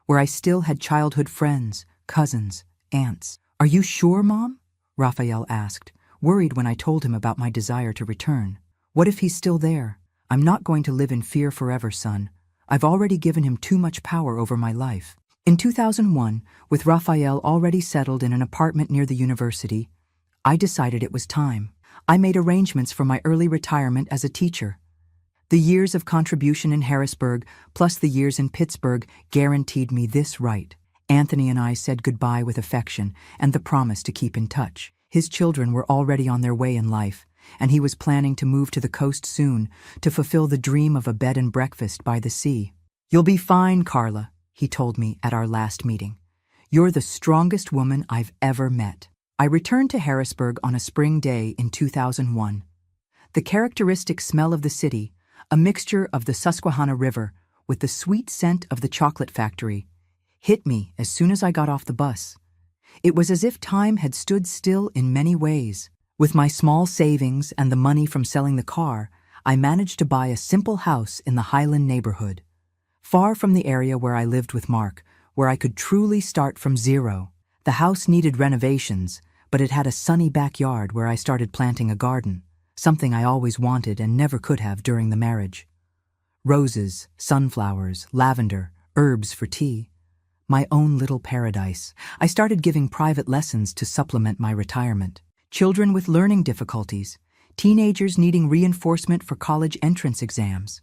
where I still had childhood friends, cousins, aunts. "Are you sure, Mom?" Raphael asked, worried when I told him about my desire to return. "What if he's still there? I'm not going to live in fear forever, son. I've already given him too much power over my life." In 2001, with Raphael already settled in an apartment near the university, I decided it was time. I made arrangements for my early retirement as a teacher. The years of contribution in Harrisburg, plus the years in Pittsburgh, guaranteed me this right. Anthony and I said goodbye with affection and the promise to keep in touch. His children were already on their way in life, and he was planning to move to the coast soon to fulfill the dream of a bed and breakfast by the sea. "You'll be fine, Carla," he told me at our last meeting. "You're the strongest woman I've ever met." I returned to Harrisburg on a spring day in 2001. The characteristic smell of the city, a mixture of the Susquehanna River with the sweet scent of the chocolate factory, hit me as soon as I got off the bus. It was as if time had stood still in many ways. With my small savings and the money from selling the car, I managed to buy a simple house in the Highland neighborhood, far from the area where I lived with Mark, where I could truly start from zero. The house needed renovations, but it had a sunny backyard where I started planting a garden, something I always wanted and never could have during the marriage. Roses, sunflowers, lavender, herbs for tea. My own little paradise. I started giving private lessons to supplement my retirement. Children with learning difficulties, teenagers needing reinforcement for college entrance exams.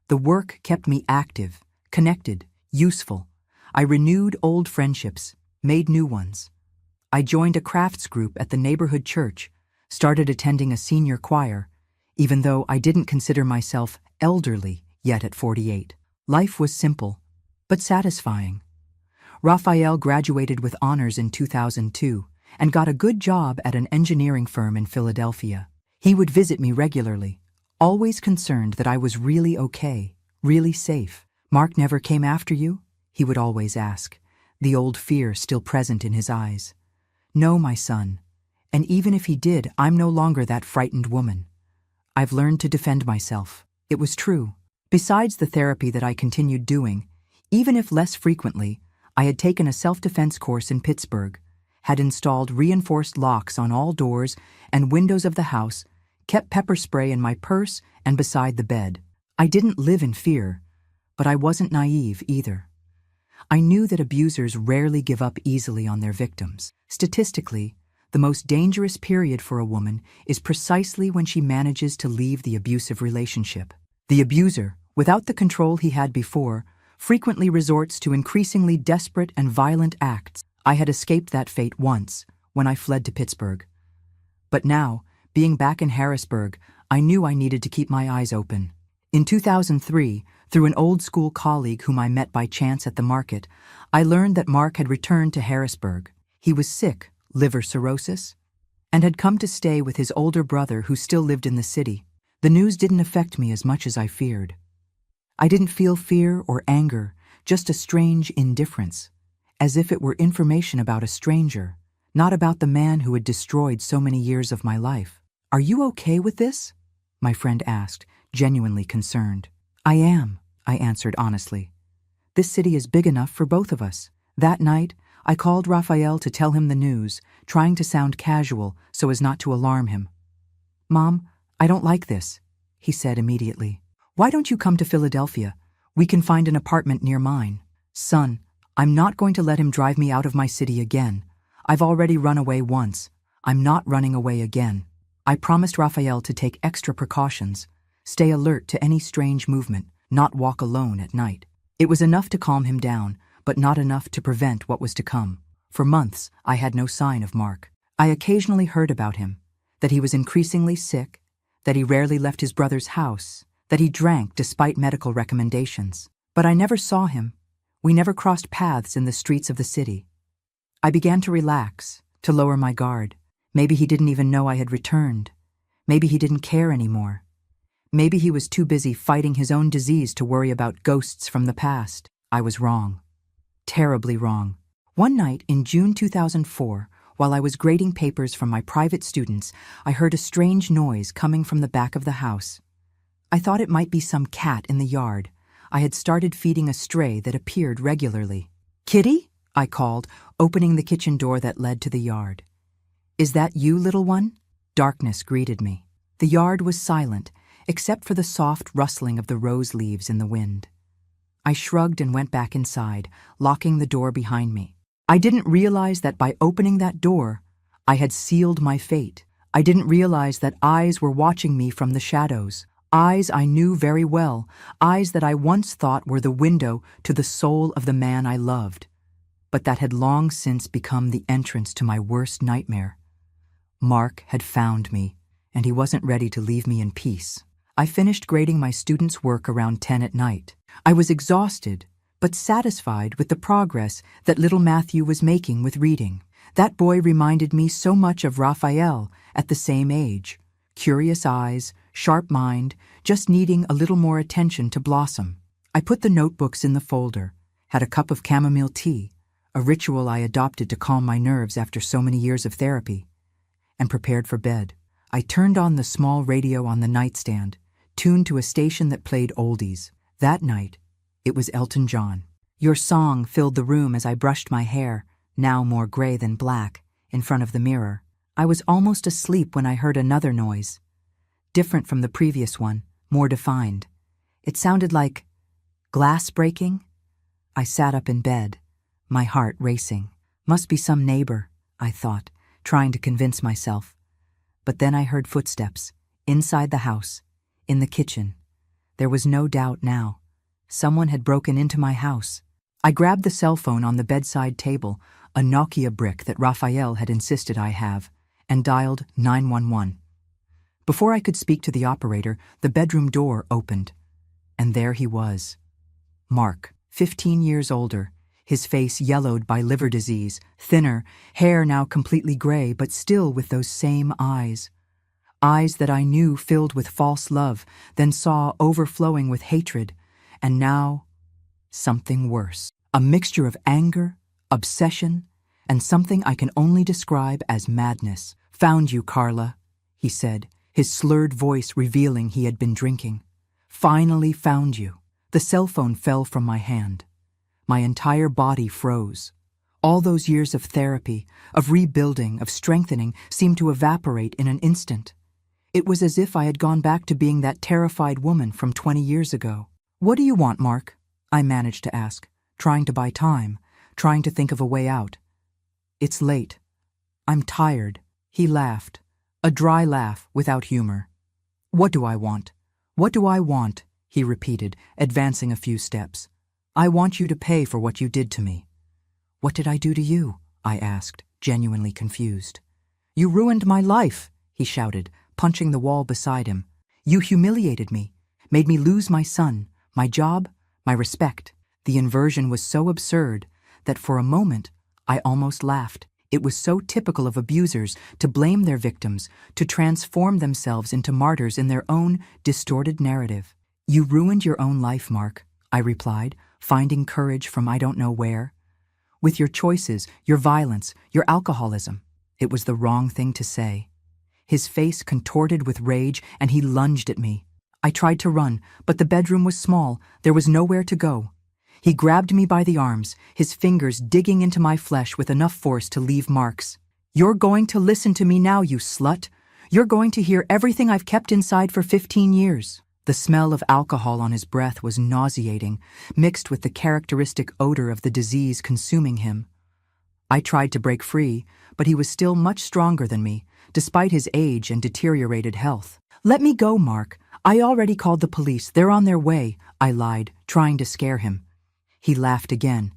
The work kept me active, connected, useful. I renewed old friendships, made new ones. I joined a crafts group at the neighborhood church, started attending a senior choir, even though I didn't consider myself elderly yet at 48. Life was simple, but satisfying. Raphael graduated with honors in 2002 and got a good job at an engineering firm in Philadelphia. He would visit me regularly, always concerned that I was really okay, really safe. "Mark never came after you?" he would always ask, the old fear still present in his eyes. "No, my son. And even if he did, I'm no longer that frightened woman. I've learned to defend myself." It was true. Besides the therapy that I continued doing, even if less frequently, I had taken a self-defense course in Pittsburgh, had installed reinforced locks on all doors and windows of the house, kept pepper spray in my purse and beside the bed. I didn't live in fear, but I wasn't naive either. I knew that abusers rarely give up easily on their victims. Statistically, the most dangerous period for a woman is precisely when she manages to leave the abusive relationship. The abuser, without the control he had before, frequently resorts to increasingly desperate and violent acts. I had escaped that fate once, when I fled to Pittsburgh. But now, being back in Harrisburg, I knew I needed to keep my eyes open. In 2003, through an old school colleague whom I met by chance at the market, I learned that Mark had returned to Harrisburg. He was sick, liver cirrhosis, and had come to stay with his older brother who still lived in the city. The news didn't affect me as much as I feared. I didn't feel fear or anger, just a strange indifference, as if it were information about a stranger, not about the man who had destroyed so many years of my life. "Are you okay with this?" my friend asked, genuinely concerned. "I am," I answered honestly. "This city is big enough for both of us." That night, I called Raphael to tell him the news, trying to sound casual so as not to alarm him. "Mom, I don't like this," he said immediately. "Why don't you come to Philadelphia? We can find an apartment near mine." "Son, I'm not going to let him drive me out of my city again. I've already run away once. I'm not running away again." I promised Raphael to take extra precautions, stay alert to any strange movement, not walk alone at night. It was enough to calm him down, but not enough to prevent what was to come. For months, I had no sign of Mark. I occasionally heard about him, that he was increasingly sick, that he rarely left his brother's house, that he drank despite medical recommendations. But I never saw him. We never crossed paths in the streets of the city. I began to relax, to lower my guard. Maybe he didn't even know I had returned. Maybe he didn't care anymore. Maybe he was too busy fighting his own disease to worry about ghosts from the past. I was wrong. Terribly wrong. One night in June 2004, while I was grading papers from my private students, I heard a strange noise coming from the back of the house. I thought it might be some cat in the yard. I had started feeding a stray that appeared regularly. "Kitty?" I called, opening the kitchen door that led to the yard. "Is that you, little one?" Darkness greeted me. The yard was silent, except for the soft rustling of the rose leaves in the wind. I shrugged and went back inside, locking the door behind me. I didn't realize that by opening that door, I had sealed my fate. I didn't realize that eyes were watching me from the shadows. Eyes I knew very well, eyes that I once thought were the window to the soul of the man I loved, but that had long since become the entrance to my worst nightmare. Mark had found me, and he wasn't ready to leave me in peace. I finished grading my students' work around 10 at night. I was exhausted, but satisfied with the progress that little Matthew was making with reading. That boy reminded me so much of Raphael at the same age. Curious eyes, sharp mind, just needing a little more attention to blossom. I put the notebooks in the folder, had a cup of chamomile tea, a ritual I adopted to calm my nerves after so many years of therapy, and prepared for bed. I turned on the small radio on the nightstand, tuned to a station that played oldies. That night, it was Elton John. Your song filled the room as I brushed my hair, now more gray than black, in front of the mirror. I was almost asleep when I heard another noise, different from the previous one, more defined. It sounded like glass breaking. I sat up in bed, my heart racing. Must be some neighbor, I thought, trying to convince myself. But then I heard footsteps, inside the house, in the kitchen. There was no doubt now. Someone had broken into my house. I grabbed the cell phone on the bedside table, a Nokia brick that Raphael had insisted I have, and dialed 911. Before I could speak to the operator, the bedroom door opened. And there he was. Mark, 15 years older, his face yellowed by liver disease, thinner, hair now completely gray, but still with those same eyes. Eyes that I knew filled with false love, then saw overflowing with hatred, and now something worse. A mixture of anger, obsession, and something I can only describe as madness. "Found you, Carla," he said, his slurred voice revealing he had been drinking. "Finally found you." The cell phone fell from my hand. My entire body froze. All those years of therapy, of rebuilding, of strengthening, seemed to evaporate in an instant. It was as if I had gone back to being that terrified woman from 20 years ago. "What do you want, Mark?" I managed to ask, trying to buy time, trying to think of a way out. "It's late. I'm tired." He laughed, a dry laugh without humor. "What do I want? What do I want?" he repeated, advancing a few steps. "I want you to pay for what you did to me." "What did I do to you?" I asked, genuinely confused. "You ruined my life," he shouted, punching the wall beside him. "You humiliated me, made me lose my son, my job, my respect." The inversion was so absurd that for a moment I almost laughed. It was so typical of abusers to blame their victims, to transform themselves into martyrs in their own distorted narrative. "You ruined your own life, Mark," I replied, finding courage from I don't know where. "With your choices, your violence, your alcoholism." It was the wrong thing to say. His face contorted with rage, and he lunged at me. I tried to run, but the bedroom was small. There was nowhere to go. He grabbed me by the arms, his fingers digging into my flesh with enough force to leave marks. "You're going to listen to me now, you slut. You're going to hear everything I've kept inside for 15 years. The smell of alcohol on his breath was nauseating, mixed with the characteristic odor of the disease consuming him. I tried to break free, but he was still much stronger than me, despite his age and deteriorated health. "Let me go, Mark. I already called the police. They're on their way," I lied, trying to scare him. He laughed again.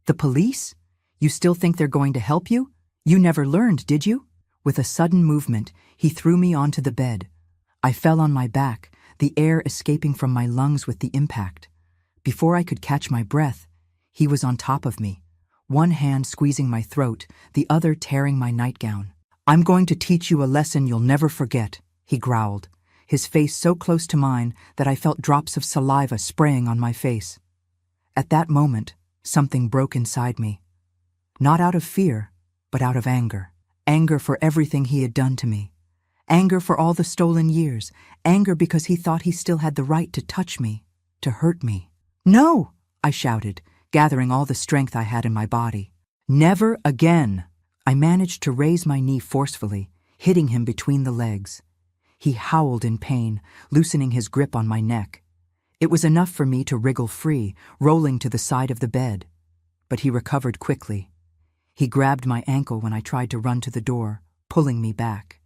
"The police? You still think they're going to help you? You never learned, did you?" With a sudden movement, he threw me onto the bed. I fell on my back, the air escaping from my lungs with the impact. Before I could catch my breath, he was on top of me, one hand squeezing my throat, the other tearing my nightgown. "I'm going to teach you a lesson you'll never forget," he growled, his face so close to mine that I felt drops of saliva spraying on my face. At that moment, something broke inside me. Not out of fear, but out of anger. Anger for everything he had done to me. Anger for all the stolen years. Anger because he thought he still had the right to touch me, to hurt me. "No!" I shouted, gathering all the strength I had in my body. "Never again!" I managed to raise my knee forcefully, hitting him between the legs. He howled in pain, loosening his grip on my neck. It was enough for me to wriggle free, rolling to the side of the bed. But he recovered quickly. He grabbed my ankle when I tried to run to the door, pulling me back.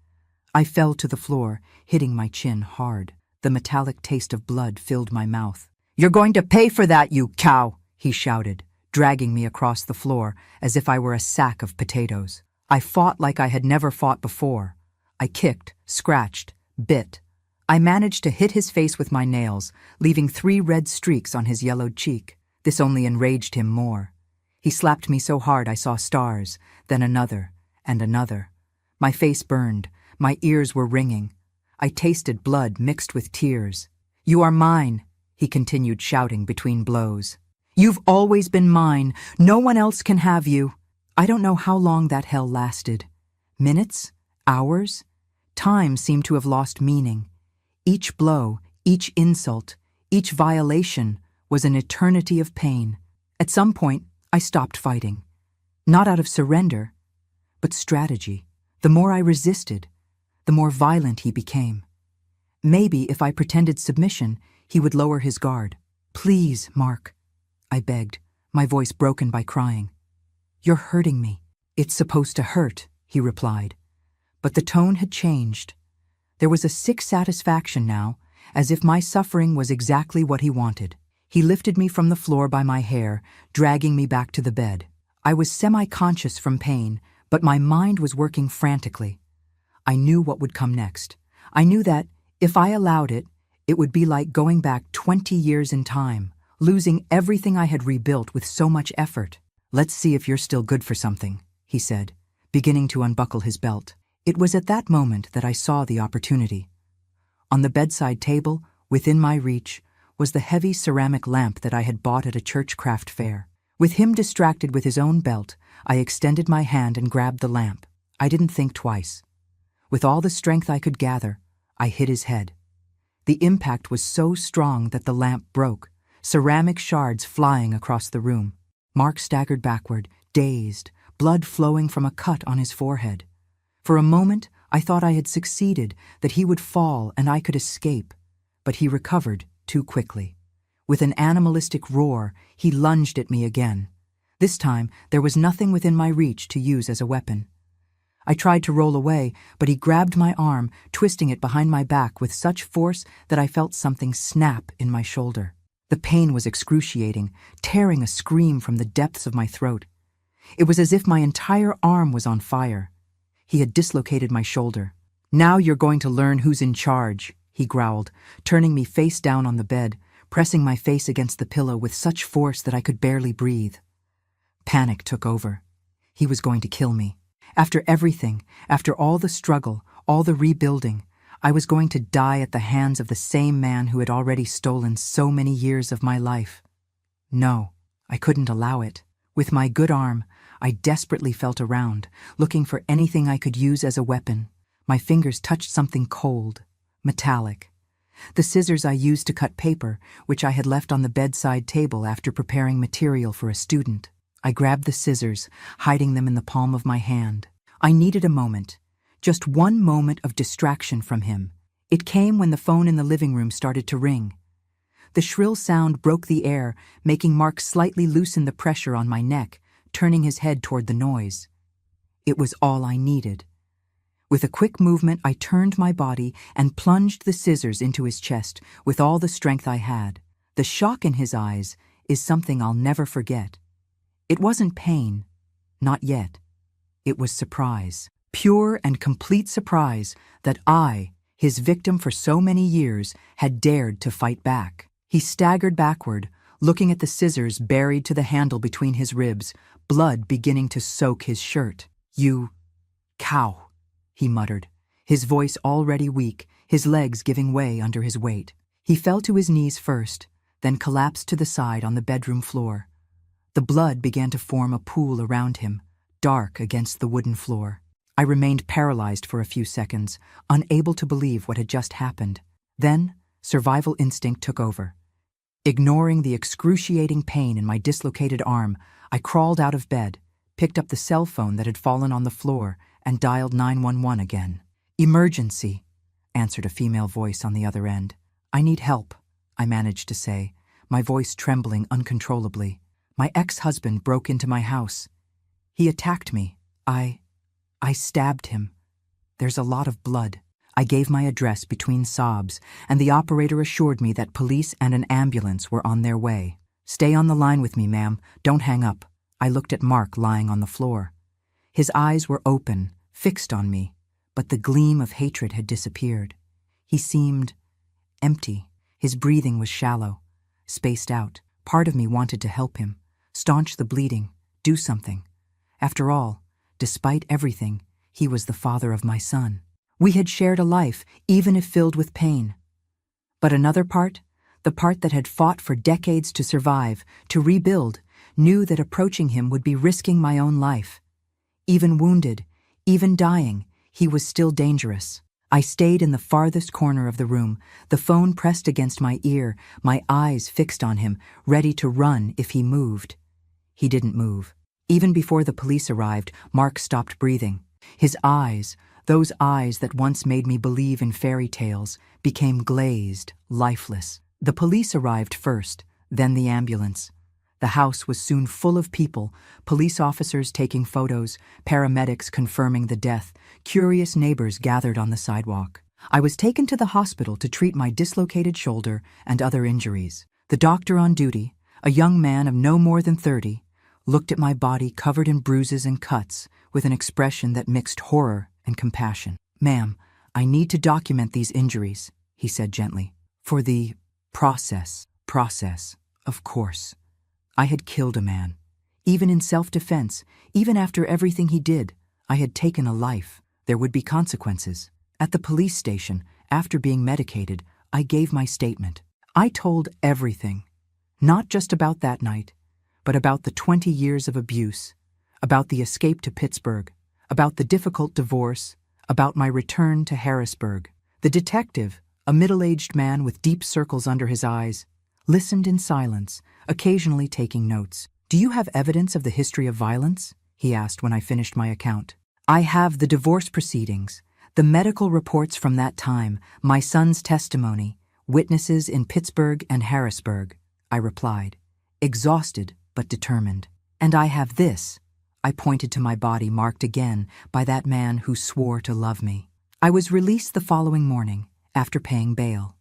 I fell to the floor, hitting my chin hard. The metallic taste of blood filled my mouth. "You're going to pay for that, you cow!" he shouted, dragging me across the floor as if I were a sack of potatoes. I fought like I had never fought before. I kicked, scratched, bit. I managed to hit his face with my nails, leaving 3 red streaks on his yellowed cheek. This only enraged him more. He slapped me so hard I saw stars, then another, and another. My face burned, my ears were ringing. I tasted blood mixed with tears. "You are mine," he continued shouting between blows. You've always been mine. No one else can have you. I don't know how long that hell lasted. Minutes? Hours? Time seemed to have lost meaning. Each blow, each insult, each violation was an eternity of pain. At some point, I stopped fighting. Not out of surrender, but strategy. The more I resisted, the more violent he became. Maybe if I pretended submission, he would lower his guard. "Please, Mark," I begged, my voice broken by crying. "You're hurting me." "It's supposed to hurt," he replied. But the tone had changed. There was a sick satisfaction now, as if my suffering was exactly what he wanted. He lifted me from the floor by my hair, dragging me back to the bed. I was semi-conscious from pain, but my mind was working frantically. I knew what would come next. I knew that, if I allowed it, it would be like going back 20 years in time, losing everything I had rebuilt with so much effort. "Let's see if you're still good for something," he said, beginning to unbuckle his belt. It was at that moment that I saw the opportunity. On the bedside table, within my reach, was the heavy ceramic lamp that I had bought at a church craft fair. With him distracted with his own belt, I extended my hand and grabbed the lamp. I didn't think twice. With all the strength I could gather, I hit his head. The impact was so strong that the lamp broke, ceramic shards flying across the room. Mark staggered backward, dazed, blood flowing from a cut on his forehead. For a moment, I thought I had succeeded, that he would fall and I could escape. But he recovered too quickly. With an animalistic roar, he lunged at me again. This time, there was nothing within my reach to use as a weapon. I tried to roll away, but he grabbed my arm, twisting it behind my back with such force that I felt something snap in my shoulder. The pain was excruciating, tearing a scream from the depths of my throat. It was as if my entire arm was on fire. He had dislocated my shoulder. "Now you're going to learn who's in charge," he growled, turning me face down on the bed, pressing my face against the pillow with such force that I could barely breathe. Panic took over. He was going to kill me. After everything, after all the struggle, all the rebuilding, I was going to die at the hands of the same man who had already stolen so many years of my life. No, I couldn't allow it. With my good arm, I desperately felt around, looking for anything I could use as a weapon. My fingers touched something cold, metallic. The scissors I used to cut paper, which I had left on the bedside table after preparing material for a student. I grabbed the scissors, hiding them in the palm of my hand. I needed a moment, just one moment of distraction from him. It came when the phone in the living room started to ring. The shrill sound broke the air, making Mark slightly loosen the pressure on my neck, turning his head toward the noise. It was all I needed. With a quick movement, I turned my body and plunged the scissors into his chest with all the strength I had. The shock in his eyes is something I'll never forget. It wasn't pain, not yet. It was surprise, pure and complete surprise that I, his victim for so many years, had dared to fight back. He staggered backward, looking at the scissors buried to the handle between his ribs, blood beginning to soak his shirt. "You cow," he muttered, his voice already weak, his legs giving way under his weight. He fell to his knees first, then collapsed to the side on the bedroom floor. The blood began to form a pool around him, dark against the wooden floor. I remained paralyzed for a few seconds, unable to believe what had just happened. Then, survival instinct took over. Ignoring the excruciating pain in my dislocated arm, I crawled out of bed, picked up the cell phone that had fallen on the floor, and dialed 911 again. "Emergency," answered a female voice on the other end. "I need help," I managed to say, my voice trembling uncontrollably. "My ex-husband broke into my house. He attacked me. I stabbed him. There's a lot of blood." I gave my address between sobs, and the operator assured me that police and an ambulance were on their way. "Stay on the line with me, ma'am. Don't hang up." I looked at Mark lying on the floor. His eyes were open, fixed on me, but the gleam of hatred had disappeared. He seemed empty. His breathing was shallow, spaced out. Part of me wanted to help him, staunch the bleeding, do something. After all, despite everything, he was the father of my son. We had shared a life, even if filled with pain. But another part, the part that had fought for decades to survive, to rebuild, knew that approaching him would be risking my own life. Even wounded, even dying, he was still dangerous. I stayed in the farthest corner of the room, the phone pressed against my ear, my eyes fixed on him, ready to run if he moved. He didn't move. Even before the police arrived, Mark stopped breathing. His eyes, those eyes that once made me believe in fairy tales, became glazed, lifeless. The police arrived first, then the ambulance. The house was soon full of people, police officers taking photos, paramedics confirming the death, curious neighbors gathered on the sidewalk. I was taken to the hospital to treat my dislocated shoulder and other injuries. The doctor on duty, a young man of no more than 30, looked at my body covered in bruises and cuts with an expression that mixed horror and compassion. "Ma'am, I need to document these injuries," he said gently. "For the process, of course. I had killed a man. Even in self-defense, even after everything he did, I had taken a life. There would be consequences." At the police station, after being medicated, I gave my statement. I told everything, not just about that night, but about the 20 years of abuse, about the escape to Pittsburgh, about the difficult divorce, about my return to Harrisburg. The detective, a middle-aged man with deep circles under his eyes, listened in silence, occasionally taking notes. "Do you have evidence of the history of violence?" he asked when I finished my account. "I have the divorce proceedings, the medical reports from that time, my son's testimony, witnesses in Pittsburgh and Harrisburg," I replied, exhausted but determined. "And I have this." I pointed to my body marked again by that man who swore to love me. I was released the following morning, after paying bail.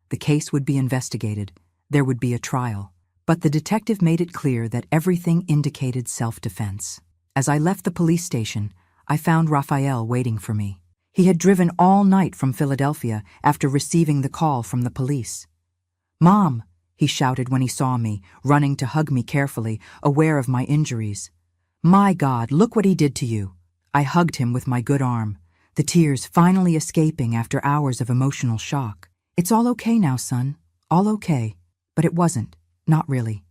The case would be investigated. There would be a trial. But the detective made it clear that everything indicated self-defense. As I left the police station, I found Raphael waiting for me. He had driven all night from Philadelphia after receiving the call from the police. "Mom," he shouted when he saw me, running to hug me carefully, aware of my injuries. "My God, look what he did to you." I hugged him with my good arm, the tears finally escaping after hours of emotional shock. "It's all okay now, son. All okay." But it wasn't, not really.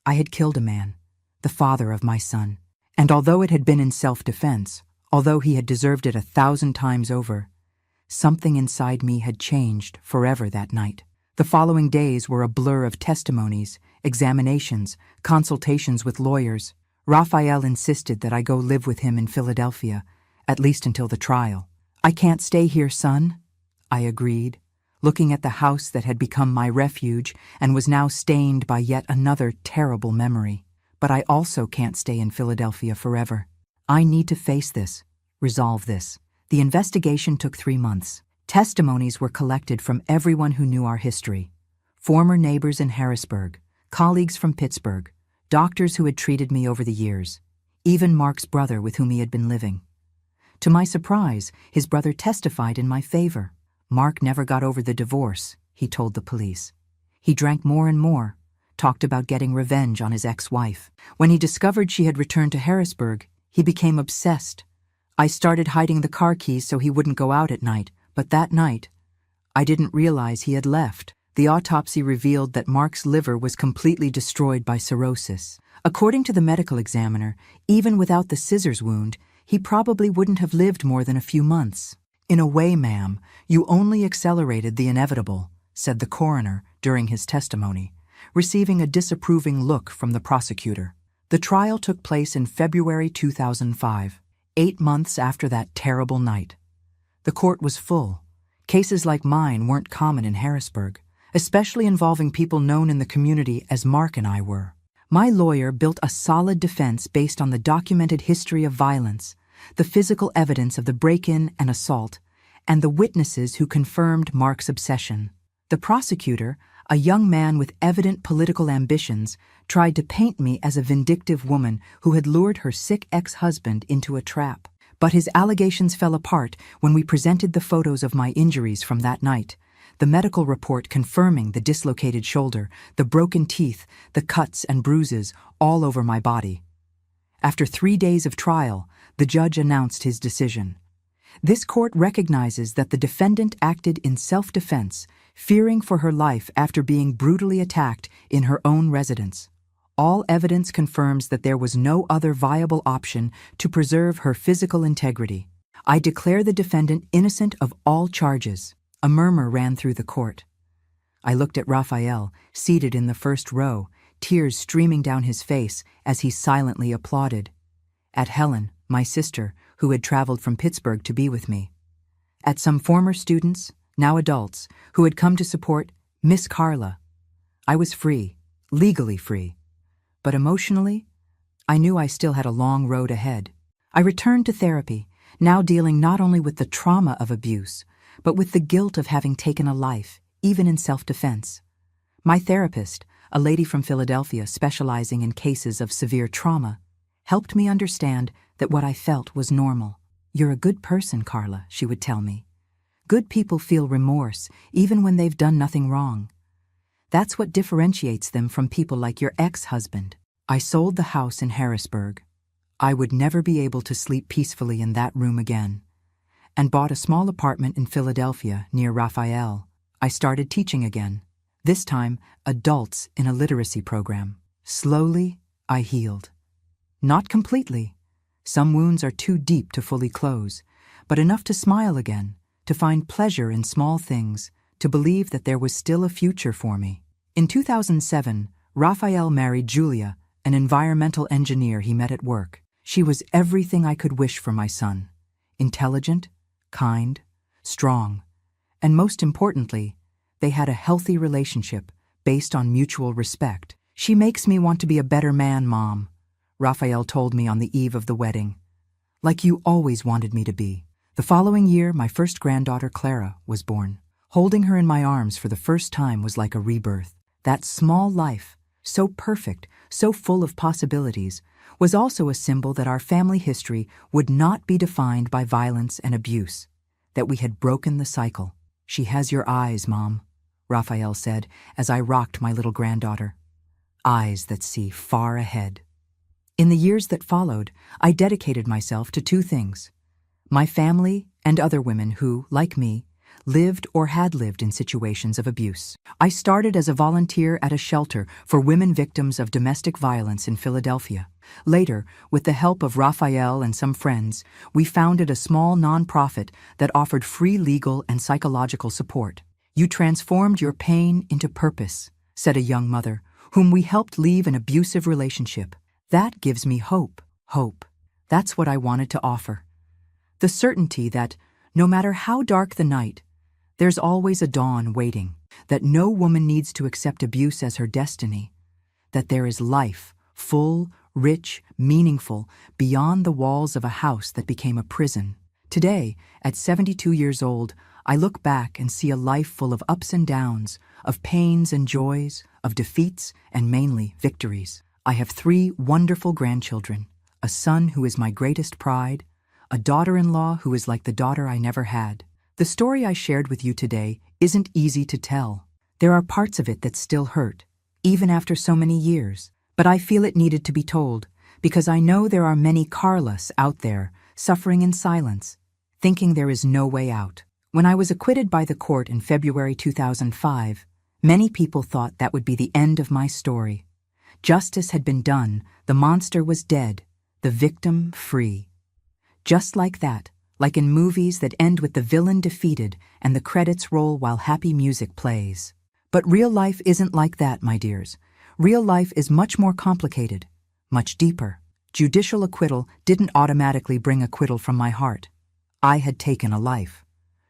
I had killed a man, the father of my son, and although it had been in self-defense, although he had deserved it 1,000 times over, something inside me had changed forever that night. The following days were a blur of testimonies, examinations, consultations with lawyers. Raphael insisted that I go live with him in Philadelphia, at least until the trial. "I can't stay here, son," I agreed, looking at the house that had become my refuge and was now stained by yet another terrible memory. "But I also can't stay in Philadelphia forever. I need to face this, resolve this." The investigation took 3 months. Testimonies were collected from everyone who knew our history. Former neighbors in Harrisburg, colleagues from Pittsburgh, doctors who had treated me over the years, even Mark's brother with whom he had been living. To my surprise, his brother testified in my favor. Mark never got over the divorce, he told the police. He drank more and more, talked about getting revenge on his ex-wife. When he discovered she had returned to Harrisburg, he became obsessed. I started hiding the car keys so he wouldn't go out at night, but that night, I didn't realize he had left. The autopsy revealed that Mark's liver was completely destroyed by cirrhosis. According to the medical examiner, even without the scissors wound, he probably wouldn't have lived more than a few months. "In a way, ma'am, you only accelerated the inevitable," said the coroner during his testimony, receiving a disapproving look from the prosecutor. The trial took place in February 2005, 8 months after that terrible night. The court was full. Cases like mine weren't common in Harrisburg, especially involving people known in the community as Mark and I were. My lawyer built a solid defense based on the documented history of violence, the physical evidence of the break-in and assault, and the witnesses who confirmed Mark's obsession. The prosecutor, a young man with evident political ambitions, tried to paint me as a vindictive woman who had lured her sick ex-husband into a trap. But his allegations fell apart when we presented the photos of my injuries from that night, the medical report confirming the dislocated shoulder, the broken teeth, the cuts and bruises all over my body. After 3 days of trial, the judge announced his decision. This court recognizes that the defendant acted in self-defense, fearing for her life after being brutally attacked in her own residence. All evidence confirms that there was no other viable option to preserve her physical integrity. I declare the defendant innocent of all charges. A murmur ran through the court. I looked at Raphael, seated in the first row, tears streaming down his face as he silently applauded. At Helen, my sister, who had traveled from Pittsburgh to be with me. At some former students, now adults, who had come to support Miss Carla. I was free, legally free. But emotionally, I knew I still had a long road ahead. I returned to therapy, now dealing not only with the trauma of abuse, but with the guilt of having taken a life, even in self-defense. My therapist, a lady from Philadelphia specializing in cases of severe trauma, helped me understand that what I felt was normal. "You're a good person, Carla," she would tell me. "Good people feel remorse, even when they've done nothing wrong. That's what differentiates them from people like your ex-husband." I sold the house in Harrisburg. I would never be able to sleep peacefully in that room again, and bought a small apartment in Philadelphia near Raphael. I started teaching again, this time adults in a literacy program. Slowly, I healed. Not completely. Some wounds are too deep to fully close, but enough to smile again, to find pleasure in small things, to believe that there was still a future for me. In 2007, Raphael married Julia, an environmental engineer he met at work. She was everything I could wish for my son. Intelligent, kind, strong, and most importantly, they had a healthy relationship based on mutual respect. "She makes me want to be a better man, Mom," Raphael told me on the eve of the wedding. "Like you always wanted me to be." The following year, my first granddaughter, Clara, was born. Holding her in my arms for the first time was like a rebirth. That small life, so perfect, so full of possibilities, was also a symbol that our family history would not be defined by violence and abuse, that we had broken the cycle. "She has your eyes, Mom," Raphael said as I rocked my little granddaughter. "Eyes that see far ahead." In the years that followed, I dedicated myself to two things: my family and other women who, like me, lived or had lived in situations of abuse. I started as a volunteer at a shelter for women victims of domestic violence in Philadelphia. Later, with the help of Raphael and some friends, we founded a small nonprofit that offered free legal and psychological support. "You transformed your pain into purpose," said a young mother, whom we helped leave an abusive relationship. "That gives me hope." Hope. That's what I wanted to offer. The certainty that, no matter how dark the night, there's always a dawn waiting, that no woman needs to accept abuse as her destiny, that there is life, full, rich, meaningful, beyond the walls of a house that became a prison. Today, at 72 years old, I look back and see a life full of ups and downs, of pains and joys, of defeats and mainly victories. I have 3 wonderful grandchildren, a son who is my greatest pride, a daughter-in-law who is like the daughter I never had. The story I shared with you today isn't easy to tell. There are parts of it that still hurt, even after so many years, but I feel it needed to be told because I know there are many Carlas out there suffering in silence, thinking there is no way out. When I was acquitted by the court in February 2005, many people thought that would be the end of my story. Justice had been done, the monster was dead, the victim free. Just like that, like in movies that end with the villain defeated and the credits roll while happy music plays. But real life isn't like that, my dears. Real life is much more complicated, much deeper. Judicial acquittal didn't automatically bring acquittal from my heart. I had taken a life.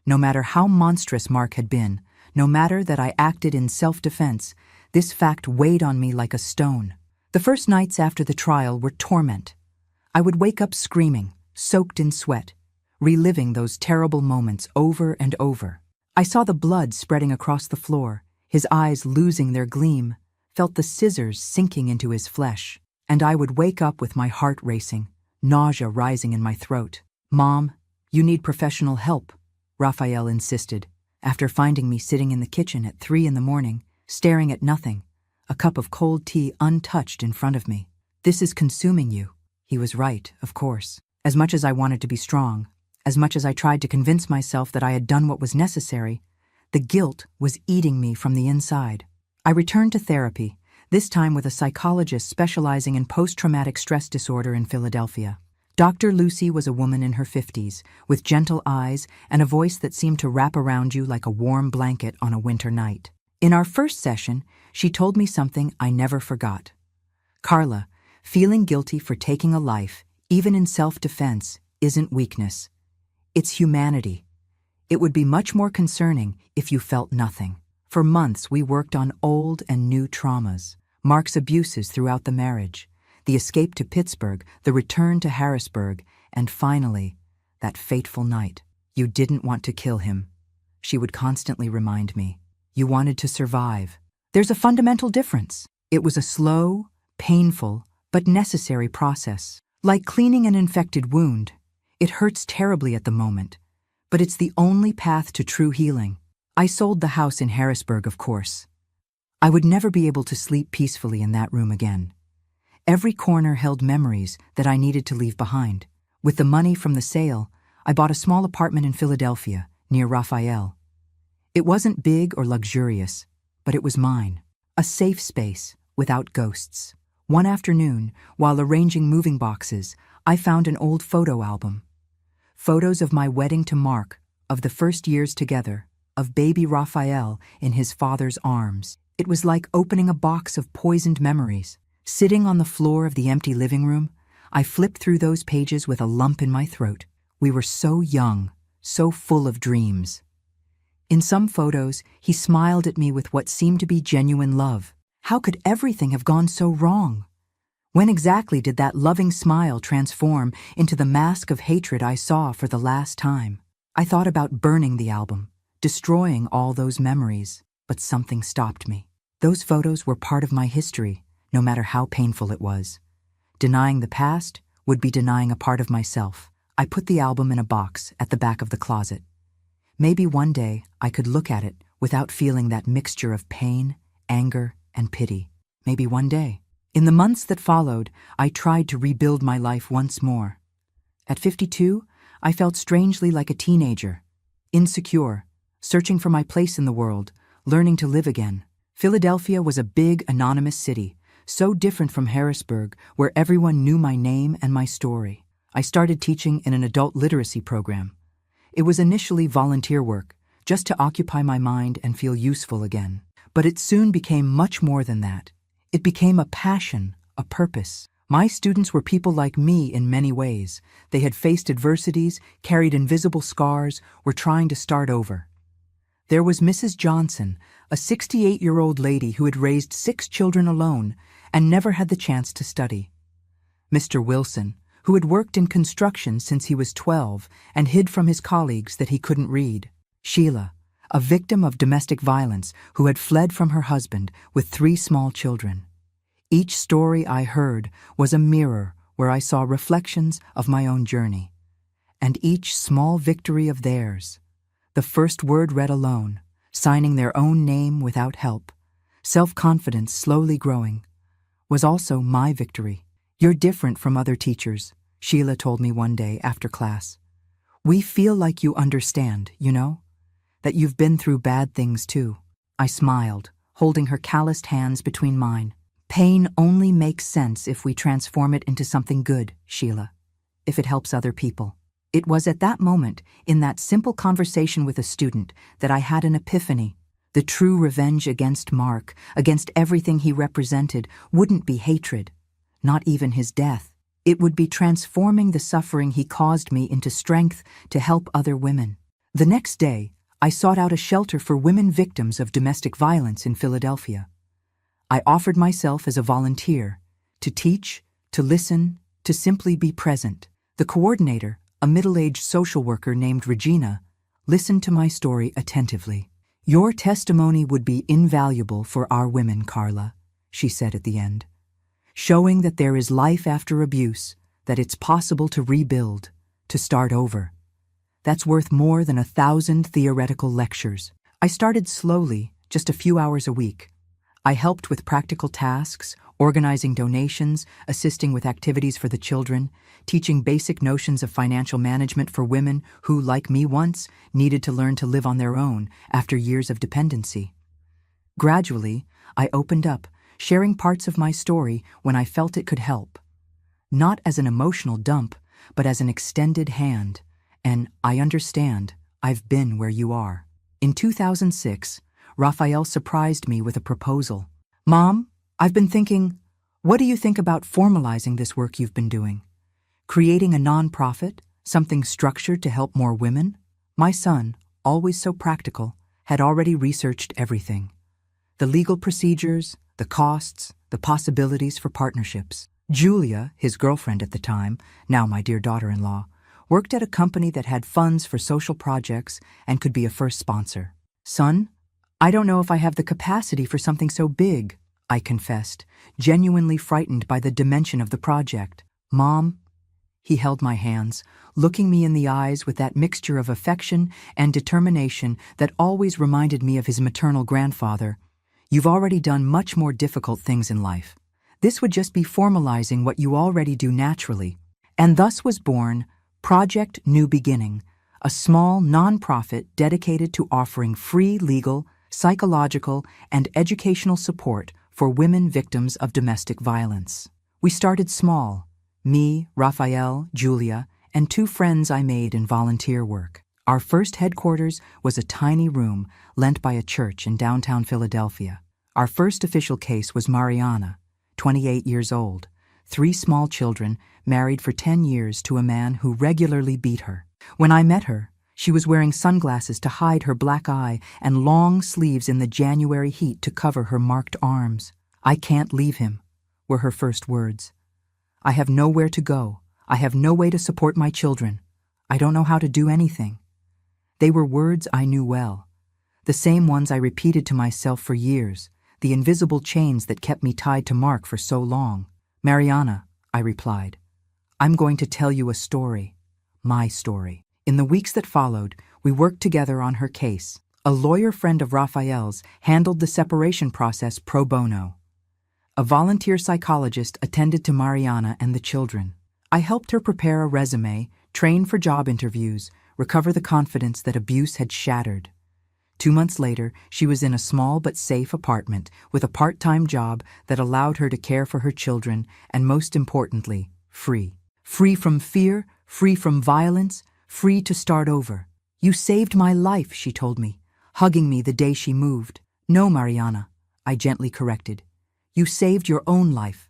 No matter how monstrous Mark had been, no matter that I acted in self-defense, this fact weighed on me like a stone. The first nights after the trial were torment. I would wake up screaming, soaked in sweat, reliving those terrible moments over and over. I saw the blood spreading across the floor, his eyes losing their gleam, felt the scissors sinking into his flesh, and I would wake up with my heart racing, nausea rising in my throat. "Mom, you need professional help," Raphael insisted, after finding me sitting in the kitchen at 3 a.m, staring at nothing, a cup of cold tea untouched in front of me. "This is consuming you." He was right, of course. As much as I wanted to be strong, as much as I tried to convince myself that I had done what was necessary, The guilt was eating me from the inside. I returned to therapy, this time with a psychologist specializing in post-traumatic stress disorder in Philadelphia. Dr. Lucy was a woman in her 50s, with gentle eyes and a voice that seemed to wrap around you like a warm blanket on a winter night. In our first session, she told me something I never forgot. Carla, feeling guilty for taking a life, even in self-defense, isn't weakness. It's humanity. It would be much more concerning if you felt nothing. For months, we worked on old and new traumas, Mark's abuses throughout the marriage, the escape to Pittsburgh, the return to Harrisburg, and finally, that fateful night. You didn't want to kill him, she would constantly remind me. You wanted to survive. There's a fundamental difference. It was a slow, painful, but necessary process. Like cleaning an infected wound, it hurts terribly at the moment, but it's the only path to true healing. I sold the house in Harrisburg, of course. I would never be able to sleep peacefully in that room again. Every corner held memories that I needed to leave behind. With the money from the sale, I bought a small apartment in Philadelphia, near Raphael. It wasn't big or luxurious, but it was mine. A safe space, without ghosts. One afternoon, while arranging moving boxes, I found an old photo album. Photos of my wedding to Mark, of the first years together, of baby Raphael in his father's arms. It was like opening a box of poisoned memories. Sitting on the floor of the empty living room, I flipped through those pages with a lump in my throat. We were so young, so full of dreams. In some photos, he smiled at me with what seemed to be genuine love. How could everything have gone so wrong? When exactly did that loving smile transform into the mask of hatred I saw for the last time? I thought about burning the album, destroying all those memories, but something stopped me. Those photos were part of my history, no matter how painful it was. Denying the past would be denying a part of myself. I put the album in a box at the back of the closet. Maybe one day I could look at it without feeling that mixture of pain, anger, and pity. Maybe one day. In the months that followed, I tried to rebuild my life once more. At 52, I felt strangely like a teenager, insecure, searching for my place in the world, learning to live again. Philadelphia was a big, anonymous city, so different from Harrisburg, where everyone knew my name and my story. I started teaching in an adult literacy program. It was initially volunteer work, just to occupy my mind and feel useful again. But it soon became much more than that. It became a passion, a purpose. My students were people like me in many ways. They had faced adversities, carried invisible scars, were trying to start over. There was Mrs. Johnson, a 68-year-old lady who had raised 6 children alone and never had the chance to study. Mr. Wilson, who had worked in construction since he was 12 and hid from his colleagues that he couldn't read. Sheila, a victim of domestic violence who had fled from her husband with 3 small children. Each story I heard was a mirror where I saw reflections of my own journey. And each small victory of theirs, the first word read alone, signing their own name without help, self-confidence slowly growing, was also my victory. You're different from other teachers, Sheila told me one day after class. We feel like you understand, you know? That you've been through bad things too. I smiled, holding her calloused hands between mine. Pain only makes sense if we transform it into something good, Sheila. If it helps other people. It was at that moment, in that simple conversation with a student, that I had an epiphany. The true revenge against Mark, against everything he represented, wouldn't be hatred. Not even his death. It would be transforming the suffering he caused me into strength to help other women. The next day, I sought out a shelter for women victims of domestic violence in Philadelphia. I offered myself as a volunteer, to teach, to listen, to simply be present. The coordinator, a middle-aged social worker named Regina, listened to my story attentively. Your testimony would be invaluable for our women, Carla, she said at the end. Showing that there is life after abuse, that it's possible to rebuild, to start over. That's worth more than 1,000 theoretical lectures. I started slowly, just a few hours a week. I helped with practical tasks, organizing donations, assisting with activities for the children, teaching basic notions of financial management for women who, like me once, needed to learn to live on their own after years of dependency. Gradually, I opened up, sharing parts of my story when I felt it could help. Not as an emotional dump, but as an extended hand. And I understand, I've been where you are. In 2006, Raphael surprised me with a proposal. Mom, I've been thinking, what do you think about formalizing this work you've been doing? Creating a nonprofit, something structured to help more women? My son, always so practical, had already researched everything. The legal procedures, the costs, the possibilities for partnerships. Julia, his girlfriend at the time, now my dear daughter-in-law, worked at a company that had funds for social projects and could be a first sponsor. Son, I don't know if I have the capacity for something so big, I confessed, genuinely frightened by the dimension of the project. Mom, he held my hands, looking me in the eyes with that mixture of affection and determination that always reminded me of his maternal grandfather. You've already done much more difficult things in life. This would just be formalizing what you already do naturally. And thus was born Project New Beginning, a small nonprofit dedicated to offering free legal, psychological, and educational support for women victims of domestic violence. We started small, me, Raphael, Julia, and 2 friends I made in volunteer work. Our first headquarters was a tiny room lent by a church in downtown Philadelphia. Our first official case was Mariana, 28 years old, 3 small children, married for 10 years to a man who regularly beat her. When I met her, she was wearing sunglasses to hide her black eye and long sleeves in the January heat to cover her marked arms. I can't leave him, were her first words. I have nowhere to go. I have no way to support my children. I don't know how to do anything. They were words I knew well, the same ones I repeated to myself for years, the invisible chains that kept me tied to Mark for so long. Mariana, I replied, I'm going to tell you a story, my story. In the weeks that followed, we worked together on her case. A lawyer friend of Raphael's handled the separation process pro bono. A volunteer psychologist attended to Mariana and the children. I helped her prepare a resume, train for job interviews, recover the confidence that abuse had shattered. 2 months later, she was in a small but safe apartment with a part-time job that allowed her to care for her children and, most importantly, free. Free from fear, free from violence, free to start over. You saved my life, she told me, hugging me the day she moved. No, Mariana, I gently corrected. You saved your own life.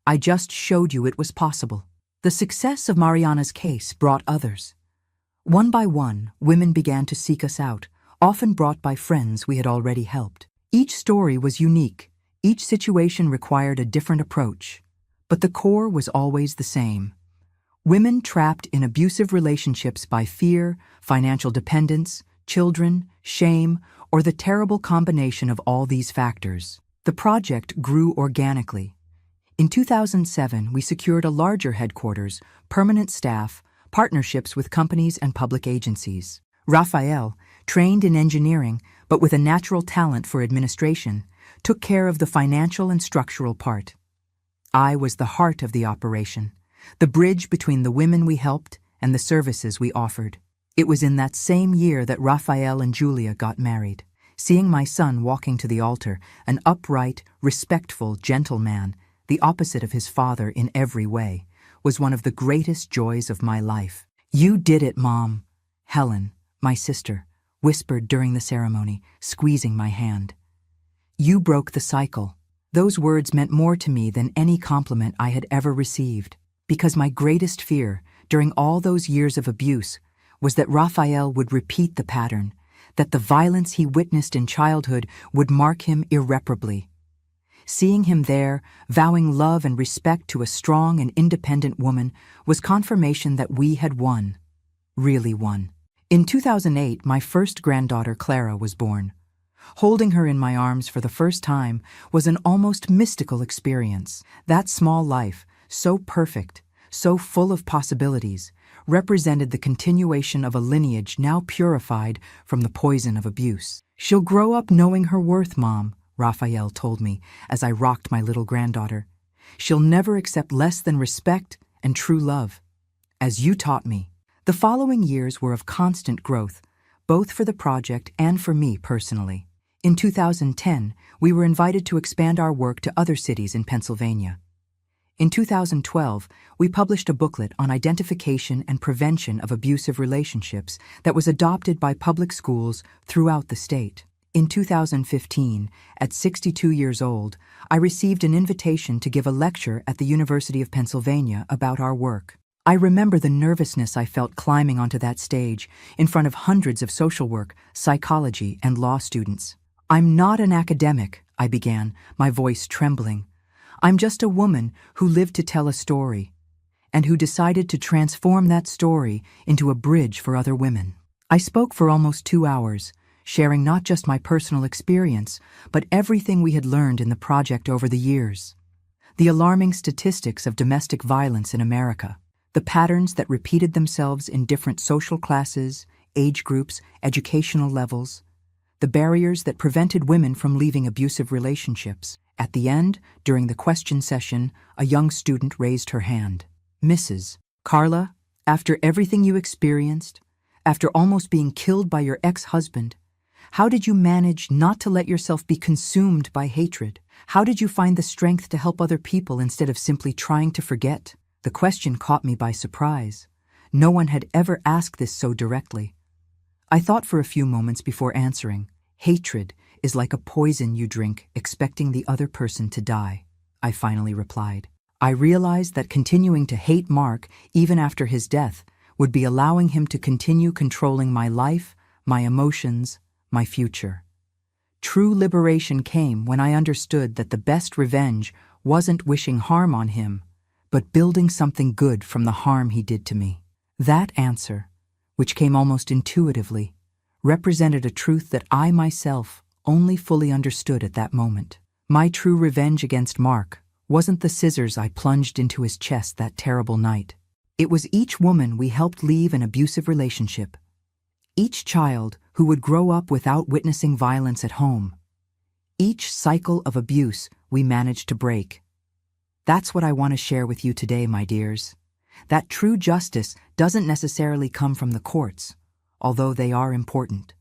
I just showed you it was possible. The success of Mariana's case brought others. One by one, women began to seek us out, often brought by friends we had already helped. Each story was unique. Each situation required a different approach. But the core was always the same. Women trapped in abusive relationships by fear, financial dependence, children, shame, or the terrible combination of all these factors. The project grew organically. In 2007, we secured a larger headquarters, permanent staff, partnerships with companies and public agencies. Raphael, trained in engineering but with a natural talent for administration, took care of the financial and structural part. I was the heart of the operation, the bridge between the women we helped and the services we offered. It was in that same year that Raphael and Julia got married. Seeing my son walking to the altar, an upright, respectful, gentle man, the opposite of his father in every way, was one of the greatest joys of my life. You did it, Mom. Helen, my sister, whispered during the ceremony, squeezing my hand. You broke the cycle. Those words meant more to me than any compliment I had ever received, because my greatest fear, during all those years of abuse, was that Raphael would repeat the pattern, that the violence he witnessed in childhood would mark him irreparably. Seeing him there, vowing love and respect to a strong and independent woman, was confirmation that we had won, really won. In 2008, my first granddaughter, Clara, was born. Holding her in my arms for the first time was an almost mystical experience. That small life, so perfect, so full of possibilities, represented the continuation of a lineage now purified from the poison of abuse. She'll grow up knowing her worth, Mom, Raphael told me as I rocked my little granddaughter. She'll never accept less than respect and true love. As you taught me. The following years were of constant growth, both for the project and for me personally. In 2010, we were invited to expand our work to other cities in Pennsylvania. In 2012, we published a booklet on identification and prevention of abusive relationships that was adopted by public schools throughout the state. In 2015, at 62 years old, I received an invitation to give a lecture at the University of Pennsylvania about our work. I remember the nervousness I felt climbing onto that stage in front of hundreds of social work, psychology, and law students. "I'm not an academic," I began, my voice trembling. "I'm just a woman who lived to tell a story, and who decided to transform that story into a bridge for other women." I spoke for almost 2 hours, sharing not just my personal experience, but everything we had learned in the project over the years. The alarming statistics of domestic violence in America, the patterns that repeated themselves in different social classes, age groups, educational levels, the barriers that prevented women from leaving abusive relationships. At the end, during the question session, a young student raised her hand. "Mrs. Carla, after everything you experienced, after almost being killed by your ex-husband, how did you manage not to let yourself be consumed by hatred? How did you find the strength to help other people instead of simply trying to forget?" The question caught me by surprise. No one had ever asked this so directly. I thought for a few moments before answering. "Hatred is like a poison you drink, expecting the other person to die," I finally replied. I realized that continuing to hate Mark, even after his death, would be allowing him to continue controlling my life, my emotions, my future. True liberation came when I understood that the best revenge wasn't wishing harm on him, but building something good from the harm he did to me. That answer, which came almost intuitively, represented a truth that I myself only fully understood at that moment. My true revenge against Mark wasn't the scissors I plunged into his chest that terrible night. It was each woman we helped leave an abusive relationship, each child who would grow up without witnessing violence at home, each cycle of abuse we managed to break. That's what I want to share with you today, my dears. That true justice doesn't necessarily come from the courts, although they are important.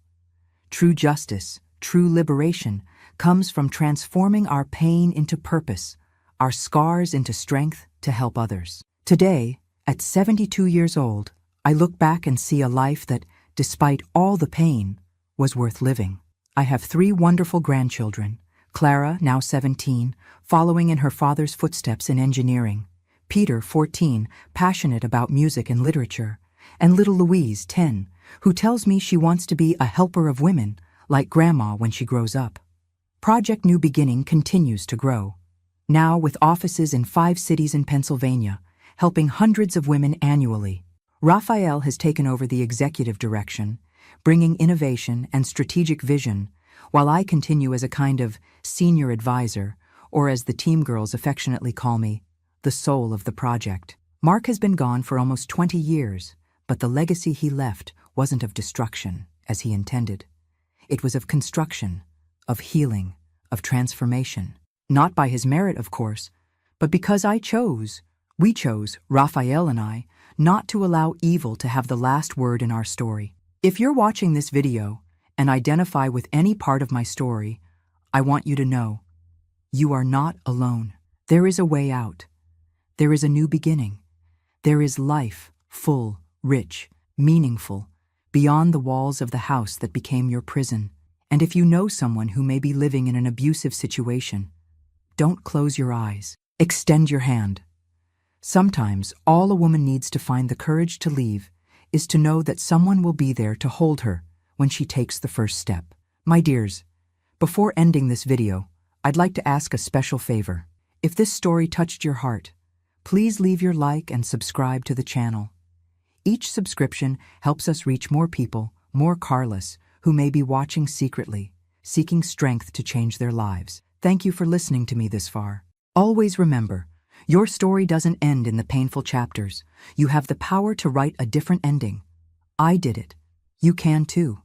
True justice, true liberation, comes from transforming our pain into purpose, our scars into strength to help others. Today, at 72 years old, I look back and see a life that, despite all the pain, was worth living. I have 3 wonderful grandchildren, Clara, now 17, following in her father's footsteps in engineering, Peter, 14, passionate about music and literature, and little Louise, 10, who tells me she wants to be a helper of women, like Grandma when she grows up. Project New Beginning continues to grow, now with offices in 5 cities in Pennsylvania, helping hundreds of women annually. Raphael has taken over the executive direction, bringing innovation and strategic vision, while I continue as a kind of senior advisor, or as the team girls affectionately call me, the soul of the project. Mark has been gone for almost 20 years, but the legacy he left wasn't of destruction, as he intended. It was of construction, of healing, of transformation. Not by his merit, of course, but because we chose, Raphael and I, not to allow evil to have the last word in our story. If you're watching this video and identify with any part of my story, I want you to know, you are not alone. There is a way out. There is a new beginning. There is life, full, rich, meaningful, beyond the walls of the house that became your prison. And if you know someone who may be living in an abusive situation, don't close your eyes. Extend your hand. Sometimes all a woman needs to find the courage to leave is to know that someone will be there to hold her when she takes the first step. My dears, before ending this video, I'd like to ask a special favor. If this story touched your heart, please leave your like and subscribe to the channel. Each subscription helps us reach more people, more Carlas, who may be watching secretly, seeking strength to change their lives. Thank you for listening to me this far. Always remember, your story doesn't end in the painful chapters. You have the power to write a different ending. I did it. You can too.